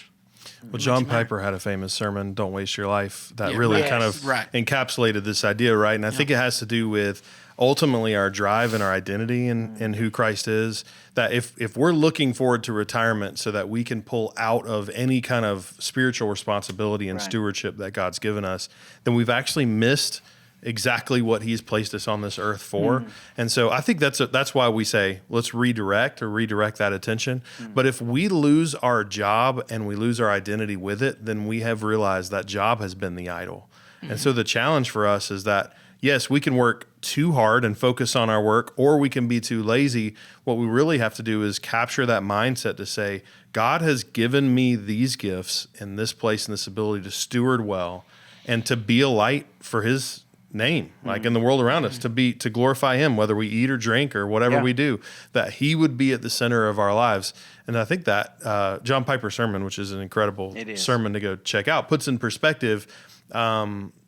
Well, John Piper had a famous sermon, "Don't Waste Your Life," that really kind of encapsulated this idea, right? And I think it has to do with ultimately our drive and our identity and who Christ is, that if we're looking forward to retirement so that we can pull out of any kind of spiritual responsibility and stewardship that God's given us, then we've actually missed exactly what He's placed us on this earth for. And so I think that's why we say, let's redirect that attention. But if we lose our job and we lose our identity with it, then we have realized that job has been the idol. And so the challenge for us is that, yes, we can work too hard and focus on our work, or we can be too lazy. What we really have to do is capture that mindset to say, God has given me these gifts in this place and this ability to steward well and to be a light for his name, like in the world around us, to glorify him, whether we eat or drink or whatever we do, that he would be at the center of our lives. And I think that John Piper's sermon, which is an incredible sermon to go check out, puts in perspective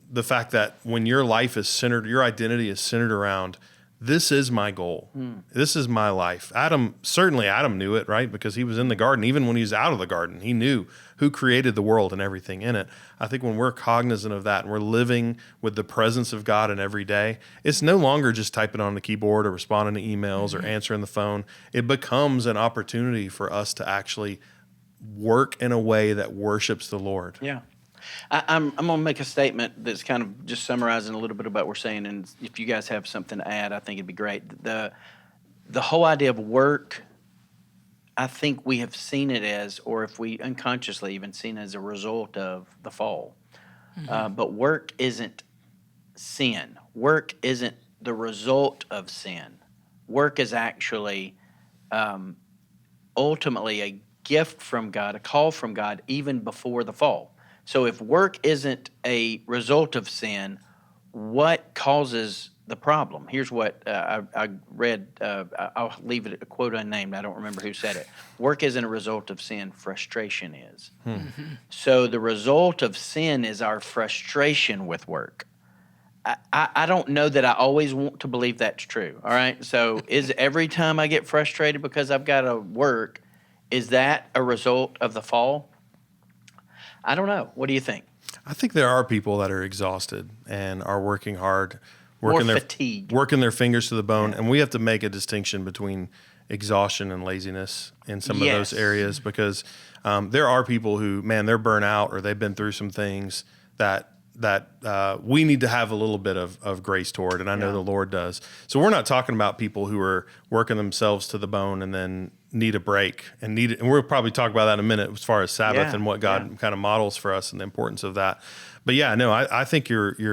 the fact that when your life is centered, your identity is centered around, this is my goal. This is my life. Adam knew it, right? Because he was in the garden. Even when he was out of the garden, he knew who created the world and everything in it. I think when we're cognizant of that and we're living with the presence of God in every day, it's no longer just typing on the keyboard or responding to emails or answering the phone. It becomes an opportunity for us to actually work in a way that worships the Lord. Yeah. I'm going to make a statement that's kind of just summarizing a little bit about what we're saying, and if you guys have something to add, I think it'd be great. The whole idea of work, I think we have seen it as, or if we unconsciously even seen it as a result of the fall. But work isn't sin. Work isn't the result of sin. Work is actually ultimately a gift from God, a call from God, even before the fall. So if work isn't a result of sin, what causes the problem? Here's what I read. I'll leave it a quote unnamed. I don't remember who said it. Work isn't a result of sin. Frustration is. So the result of sin is our frustration with work. I don't know that I always want to believe that's true. All right. So is every time I get frustrated because I've got to work, is that a result of the fall? I don't know. What do you think? I think there are people that are exhausted and are working hard, working their fingers to the bone, and we have to make a distinction between exhaustion and laziness in some of those areas, because there are people who, man, they're burnt out or they've been through some things that we need to have a little bit of grace toward, and I know the Lord does. So we're not talking about people who are working themselves to the bone and then need a break and we'll probably talk about that in a minute as far as Sabbath and what God kind of models for us and the importance of that. But I think you're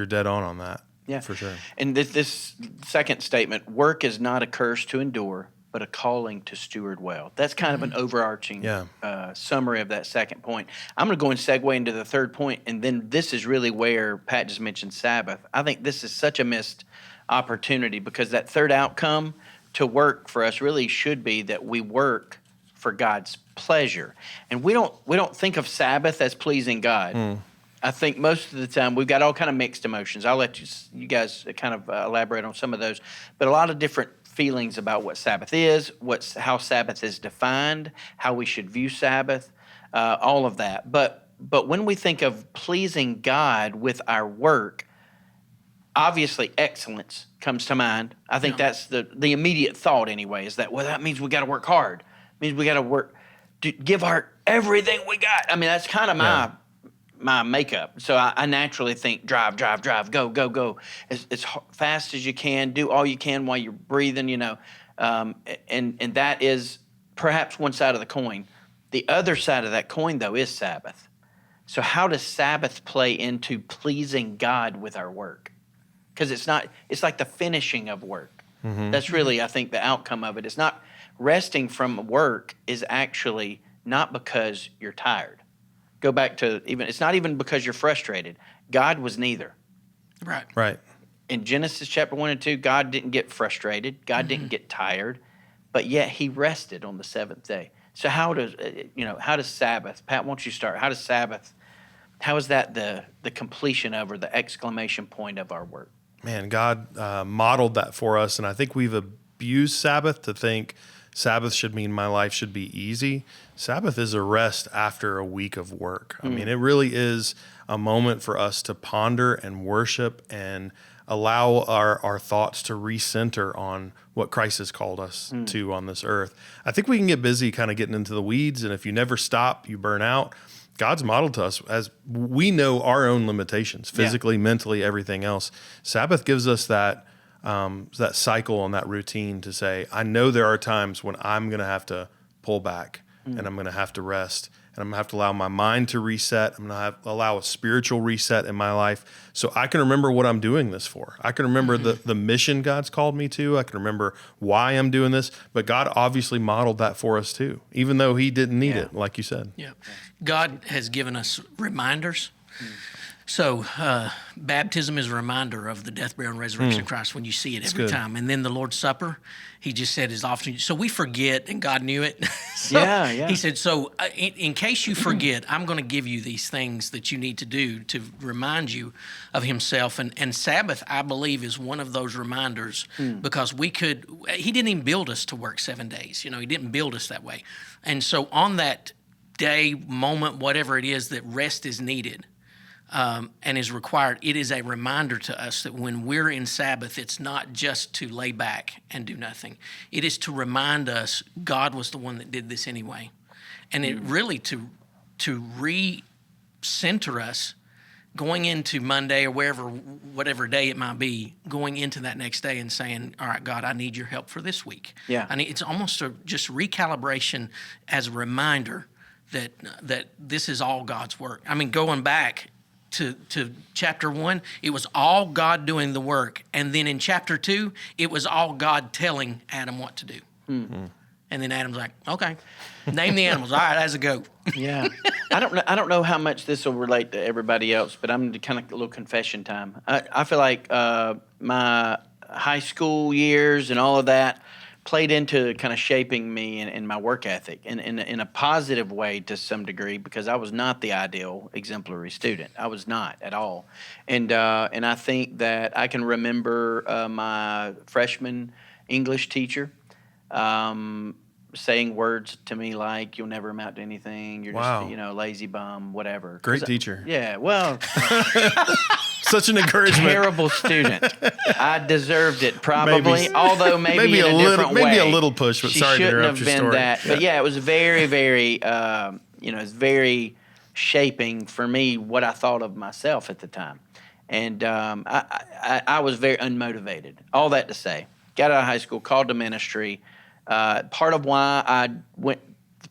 dead on that. Yeah, for sure. And this second statement, work is not a curse to endure, but a calling to steward well. That's kind of an overarching summary of that second point. I'm going to go and segue into the third point, and then this is really where Pat just mentioned Sabbath. I think this is such a missed opportunity, because that third outcome to work for us really should be that we work for God's pleasure. And we don't think of Sabbath as pleasing God. I think most of the time we've got all kind of mixed emotions. I'll let you guys kind of elaborate on some of those, but a lot of different feelings about what Sabbath is, how Sabbath is defined, how we should view Sabbath, all of that. But when we think of pleasing God with our work, obviously excellence comes to mind. I think that's the immediate thought anyway, is that, well, that means we got to work hard. It means we got to work, to give our everything we got. I mean, that's kind of my makeup. So I naturally think drive, go, as fast as you can, do all you can while you're breathing, and that is perhaps one side of the coin. The other side of that coin, though, is Sabbath. So how does Sabbath play into pleasing God with our work? Because it's like the finishing of work. That's really, I think, the outcome of it. It's not resting from work is actually not because you're tired. Go back to it's not even because you're frustrated. God was neither. Right. In Genesis chapter 1 and 2, God didn't get frustrated. God didn't get tired, but yet he rested on the seventh day. So how does Sabbath, Pat, why don't you start? How is that the completion of, or the exclamation point of our work? Man, God modeled that for us, and I think we've abused Sabbath to think Sabbath should mean my life should be easy. Sabbath is a rest after a week of work. I mean, it really is a moment for us to ponder and worship and allow our thoughts to recenter on what Christ has called us to on this earth. I think we can get busy kind of getting into the weeds, and if you never stop, you burn out. God's modeled to us as we know our own limitations, physically, mentally, everything else. Sabbath gives us that cycle and that routine to say, I know there are times when I'm going to have to pull back and I'm going to have to rest, and and I'm going to have to allow my mind to reset. I'm going to have to allow a spiritual reset in my life so I can remember what I'm doing this for. I can remember the mission God's called me to. I can remember why I'm doing this. But God obviously modeled that for us too, even though he didn't need it, like you said. Yeah. God has given us reminders. So baptism is a reminder of the death, burial, and resurrection of Christ when you see it every time. And then the Lord's Supper, he just said as often. So we forget, and God knew it. So he said, so in case you forget, I'm going to give you these things that you need to do to remind you of himself. And Sabbath, I believe, is one of those reminders because he didn't even build us to work 7 days. He didn't build us that way. And so on that day, moment, whatever it is, that rest is needed, and is required, it is a reminder to us that when we're in Sabbath, it's not just to lay back and do nothing. It is to remind us God was the one that did this anyway. And it really to re-center us going into Monday or whatever day it might be, going into that next day and saying, all right, God, I need your help for this week. Yeah. It's almost just recalibration as a reminder that this is all God's work. Going back to chapter 1, it was all God doing the work. And then in chapter 2, it was all God telling Adam what to do. Mm-hmm. And then Adam's like, okay, name the animals. All right, as a goat. Yeah. I don't know how much this will relate to everybody else, but I'm kind of a little confession time. I feel like my high school years and all of that played into kind of shaping me in my work ethic in a positive way to some degree, because I was not the ideal exemplary student. I was not at all. And I think that I can remember my freshman English teacher saying words to me like, you'll never amount to anything. You're just, lazy bum, whatever. Great teacher. Yeah, well. Such an encouragement. Terrible student. I deserved it probably, although maybe in a different way. Maybe a little push, but she sorry to shouldn't interrupt have your been story. that. But yeah, it was very, very, it's very shaping for me what I thought of myself at the time. And I was very unmotivated. All that to say, got out of high school, called to ministry. Part of why I went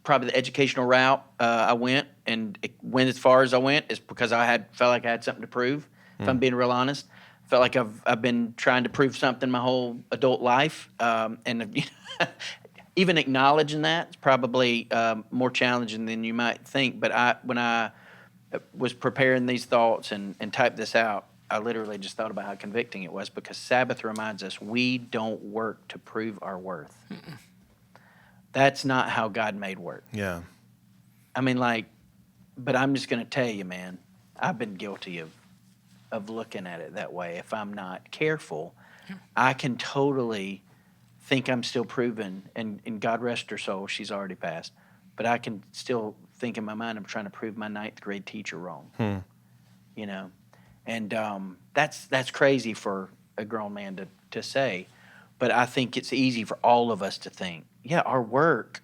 probably the educational route I went as far as I went is because felt like I had something to prove. If I'm being real honest, felt like I've been trying to prove something my whole adult life, and even acknowledging that is probably more challenging than you might think. But when I was preparing these thoughts and typed this out, I literally just thought about how convicting it was, because Sabbath reminds us we don't work to prove our worth. Mm-mm. That's not how God made work. Yeah. But I'm just going to tell you, man, I've been guilty of looking at it that way. If I'm not careful, I can totally think I'm still proving, and God rest her soul, she's already passed, but I can still think in my mind I'm trying to prove my 9th grade teacher wrong. And that's crazy for a grown man to say, but I think it's easy for all of us to think, yeah, our work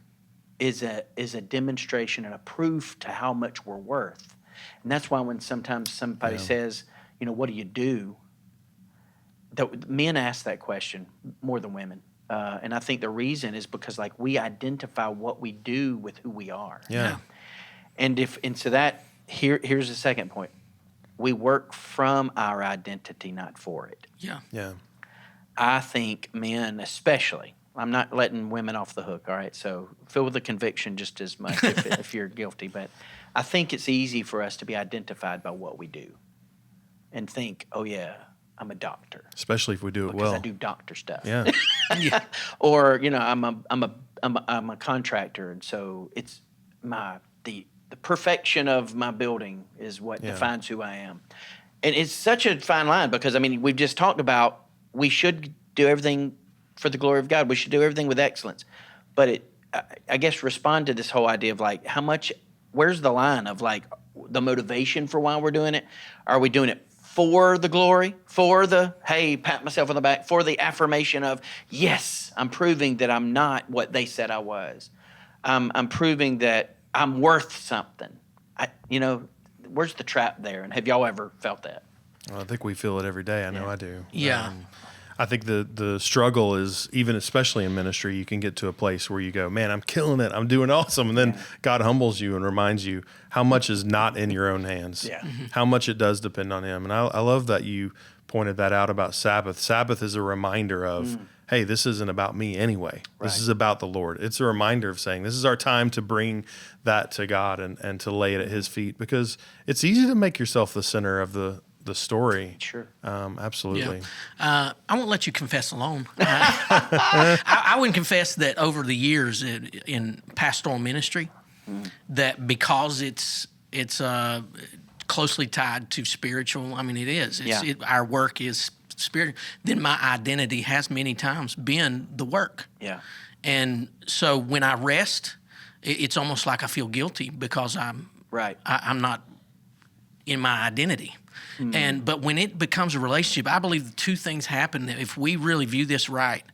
is a demonstration and a proof to how much we're worth. And that's why when sometimes somebody says, what do you do? Men ask that question more than women. And I think the reason is because we identify what we do with who we are. Yeah. And so that here's the second point. We work from our identity, not for it. Yeah. Yeah. I think men especially, I'm not letting women off the hook, all right? So feel the conviction just as much if you're guilty. But I think it's easy for us to be identified by what we do and think, oh, yeah, I'm a doctor. Especially if we do it because well. I do doctor stuff. Yeah. Or, I'm a contractor, and so it's the perfection of my building is what defines who I am. And it's such a fine line because, we've just talked about we should do everything for the glory of God. We should do everything with excellence. But I guess respond to this whole idea of where's the line of the motivation for why we're doing it? Are we doing it for the glory, for the, hey, pat myself on the back, for the affirmation of, yes, I'm proving that I'm not what they said I was. I'm proving that I'm worth something. Where's the trap there? And have y'all ever felt that? Well, I think we feel it every day. I know I do. Yeah. I think the struggle is, even especially in ministry, you can get to a place where you go, man, I'm killing it, I'm doing awesome, and then God humbles you and reminds you how much is not in your own hands, how much it does depend on Him. And I love that you pointed that out about Sabbath. Sabbath is a reminder of, hey, this isn't about me anyway. This is about the Lord. It's a reminder of saying this is our time to bring that to God and to lay it at His feet, because it's easy to make yourself the center of the story. Sure. Absolutely. I won't let you confess alone. I would confess that over the years in pastoral ministry, that because it's closely tied to spiritual. I mean, it is. Our work is spirit. Then my identity has many times been the work. Yeah. And so when I rest, it's almost like I feel guilty because I'm not in my identity. But when it becomes a relationship, I believe the two things happen that if we really view this right,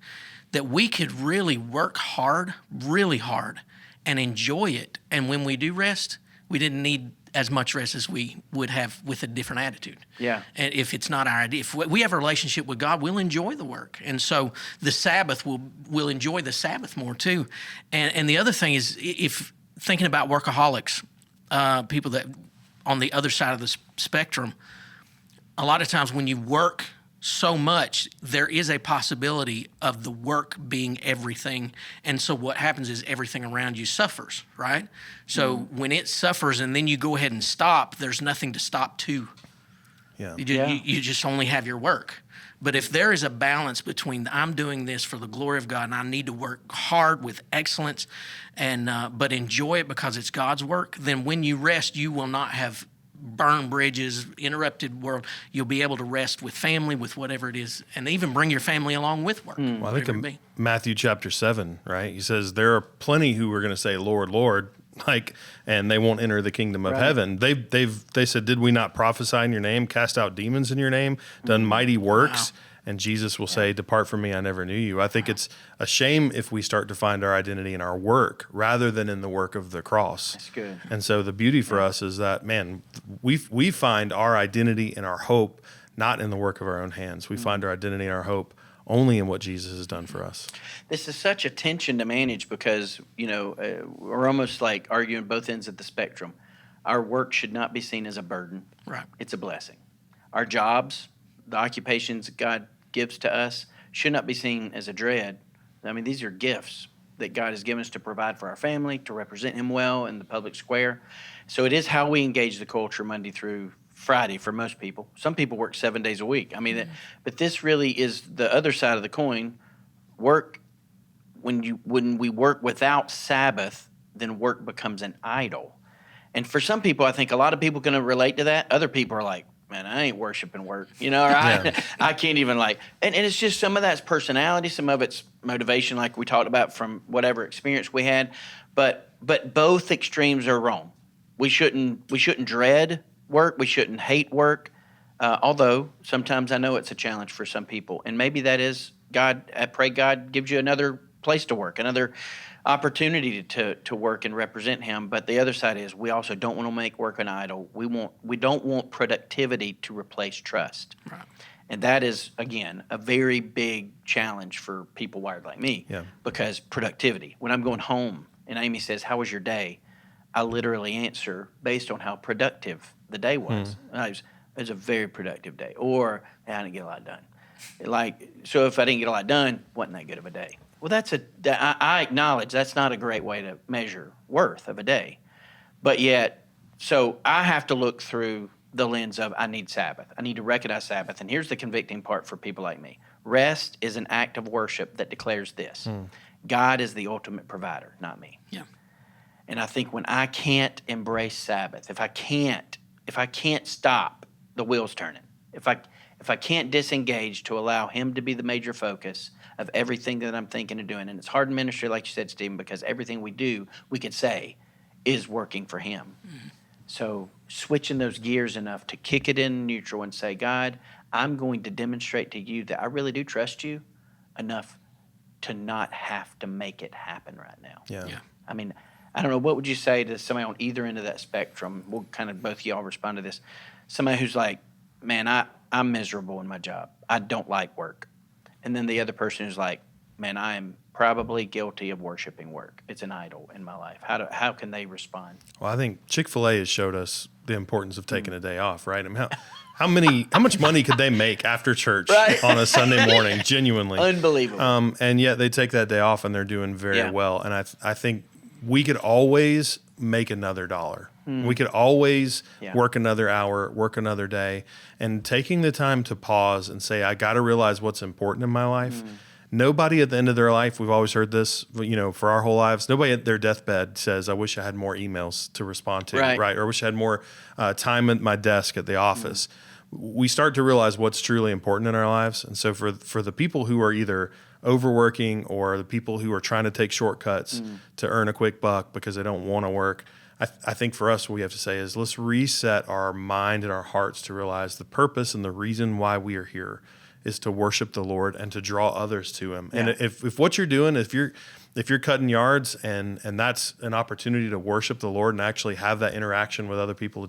that we could really work hard, really hard, and enjoy it. And when we do rest, we didn't need as much rest as we would have with a different attitude. Yeah. And if it's not our idea, if we have a relationship with God, we'll enjoy the work. And so the Sabbath, we'll enjoy the Sabbath more too. And the other thing is, if thinking about workaholics, people that on the other side of the spectrum, a lot of times when you work so much, there is a possibility of the work being everything. And so what happens is everything around you suffers, right? So when it suffers and then you go ahead and stop, there's nothing to stop to. Yeah. You just only have your work. But if there is a balance between I'm doing this for the glory of God and I need to work hard with excellence and but enjoy it because it's God's work, then when you rest, you will not have burned bridges, interrupted world. You'll be able to rest with family, with whatever it is, and even bring your family along with work. Well, I think in Matthew chapter 7, right? He says, there are plenty who are going to say, Lord, Lord, and they won't enter the kingdom of heaven. They said, did we not prophesy in your name, cast out demons in your name, done mighty works? Wow. And Jesus will say, depart from me, I never knew you. I think it's a shame if we start to find our identity in our work rather than in the work of the cross. That's good. And so the beauty for us is that, man, we find our identity and our hope not in the work of our own hands. We find our identity and our hope only in what Jesus has done for us. This is such a tension to manage because, we're almost like arguing both ends of the spectrum. Our work should not be seen as a burden. Right. It's a blessing. Our jobs, the occupations God gives to us, should not be seen as a dread. I mean, these are gifts that God has given us to provide for our family, to represent Him well in the public square. So it is how we engage the culture Monday through Friday for most people. Some people work 7 days a week. I mean, but this really is the other side of the coin. Work, when we work without Sabbath, then work becomes an idol. And for some people, I think a lot of people can relate to that. Other people are like, man, I ain't worshiping work, or I can't even and it's just some of that's personality, some of it's motivation, like we talked about from whatever experience we had, but both extremes are wrong. We shouldn't dread work, we shouldn't hate work, although sometimes I know it's a challenge for some people, and maybe that is God. I pray God gives you another place to work, another opportunity to work and represent Him. But the other side is we also don't want to make work an idol. We don't want productivity to replace trust. Right. And that is, again, a very big challenge for people wired like me. Yeah. Because productivity, when I'm going home and Amy says, how was your day? I literally answer based on how productive the day was. It was a very productive day. Or, I didn't get a lot done. So if I didn't get a lot done, wasn't that good of a day. Well, I acknowledge that's not a great way to measure worth of a day. But yet, so I have to look through the lens of I need Sabbath. I need to recognize Sabbath. And here's the convicting part for people like me. Rest is an act of worship that declares this. God is the ultimate provider, not me. Yeah. And I think when I can't embrace Sabbath, if I can't stop the wheels turning, if I can't disengage to allow Him to be the major focus of everything that I'm thinking and doing. And it's hard in ministry, like you said, Stephen, because everything we do, we could say, is working for Him. So switching those gears enough to kick it in neutral and say, God, I'm going to demonstrate to you that I really do trust you enough to not have to make it happen right now. Yeah. I mean, I don't know, what would you say to somebody on either end of that spectrum? We'll kind of both of y'all respond to this. Somebody who's like, man, I'm miserable in my job. I don't like work. and then the other person is like, man, I am probably guilty of worshiping work. It's an idol in my life. How can they respond? Well, I think Chick-fil-A has showed us the importance of taking a day off, right? I mean, how much money could they make after church on a Sunday morning? Genuinely, unbelievable. And yet they take that day off and they're doing very well. And I think we could always make another dollar. We could always work another hour, work another day, and taking the time to pause and say, I got to realize what's important in my life. Nobody at the end of their life, we've always heard this, for our whole lives, nobody at their deathbed says, I wish I had more emails to respond to, right? Or I wish I had more time at my desk at the office. We start to realize what's truly important in our lives. And so for the people who are either overworking or the people who are trying to take shortcuts to earn a quick buck because they don't want to work, I think for us, what we have to say is let's reset our mind and our hearts to realize the purpose and the reason why we are here is to worship the Lord and to draw others to Him. And if what you're doing, if you're cutting yards and that's an opportunity to worship the Lord and actually have that interaction with other people to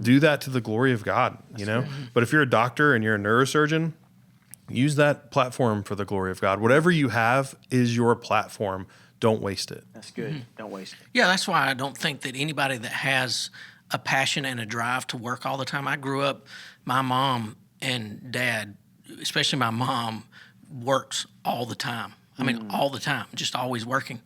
do that to the glory of God, Good. But if you're a doctor and you're a neurosurgeon, use that platform for the glory of God. Whatever you have is your platform. Don't waste it. That's good. Don't waste it. Yeah, that's why I don't think that anybody that has a passion and a drive to work all the time. I grew up, my mom and dad, especially my mom, works all the time. I mean, all the time, just always working.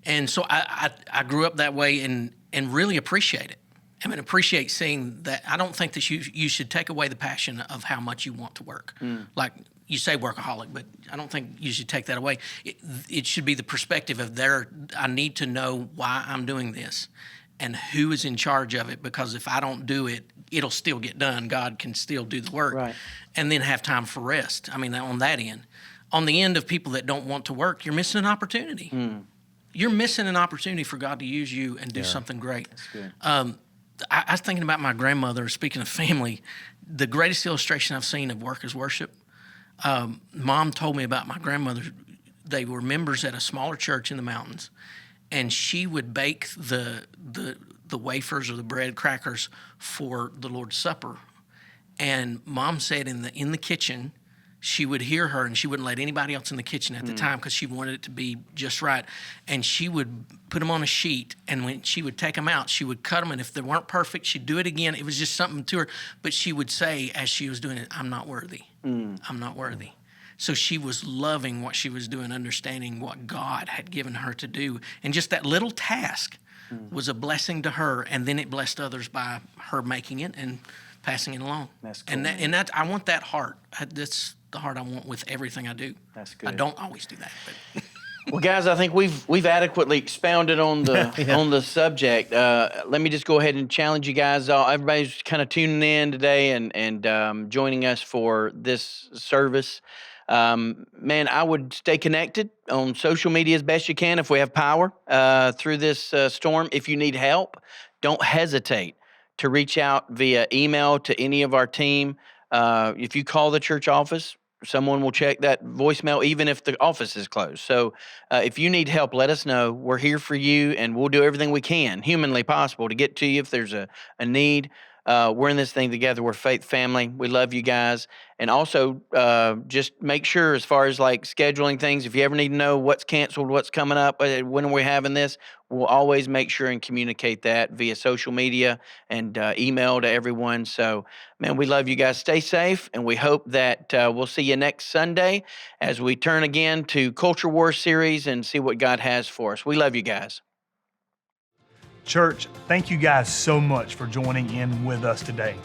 And so I grew up that way and really appreciate it. I mean, appreciate seeing that. I don't think that you should take away the passion of how much you want to work. Like you say workaholic, but I don't think you should take that away. It should be the perspective of I need to know why I'm doing this and who is in charge of it, because if I don't do it, it'll still get done. God can still do the work. Right. And then have time for rest. I mean, on that end. On the end of people that don't want to work, you're missing an opportunity. You're missing an opportunity for God to use you and do something great. That's good. I was thinking about my grandmother. Speaking of family, the greatest illustration I've seen of work is worship. Mom told me about my grandmother. They were members at a smaller church in the mountains, and she would bake the wafers or the bread crackers for the Lord's Supper. And Mom said in the kitchen, she would hear her, and she wouldn't let anybody else in the kitchen at the time because she wanted it to be just right. And she would put them on a sheet, and when she would take them out, she would cut them, and if they weren't perfect, she'd do it again. It was just something to her. But she would say, as she was doing it, I'm not worthy. I'm not worthy. So she was loving what she was doing, understanding what God had given her to do. And just that little task was a blessing to her, and then it blessed others by her making it and passing it along. That's cool. And that I want that heart. That's the heart I want with everything I do. That's good. I don't always do that, but Well, guys, I think we've adequately expounded on the on the subject. Let me just go ahead and challenge you guys. Everybody's kind of tuning in today and joining us for this service. Man, I would stay connected on social media as best you can if we have power through this storm. If you need help, don't hesitate to reach out via email to any of our team. If you call the church office, someone will check that voicemail even if the office is closed. So if you need help, let us know. We're here for you, and we'll do everything we can, humanly possible, to get to you if there's a need. We're in this thing together. We're faith family. We love you guys. And also, just make sure as far as like scheduling things, if you ever need to know what's canceled, what's coming up, when are we having this, we'll always make sure and communicate that via social media and email to everyone. So, man, we love you guys. Stay safe, and we hope that we'll see you next Sunday as we turn again to Culture War series and see what God has for us. We love you guys. Church, thank you guys so much for joining in with us today.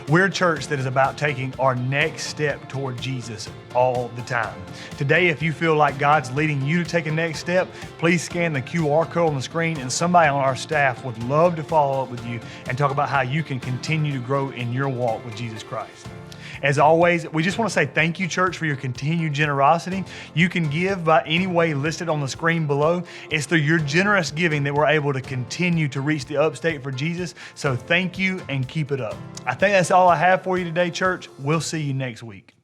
We're a church that is about taking our next step toward Jesus all the time. Today, if you feel like God's leading you to take a next step, please scan the QR code on the screen, and somebody on our staff would love to follow up with you and talk about how you can continue to grow in your walk with Jesus Christ. As always, we just want to say thank you, church, for your continued generosity. You can give by any way listed on the screen below. It's through your generous giving that we're able to continue to reach the upstate for Jesus. So thank you and keep it up. I think that's all I have for you today, church. We'll see you next week.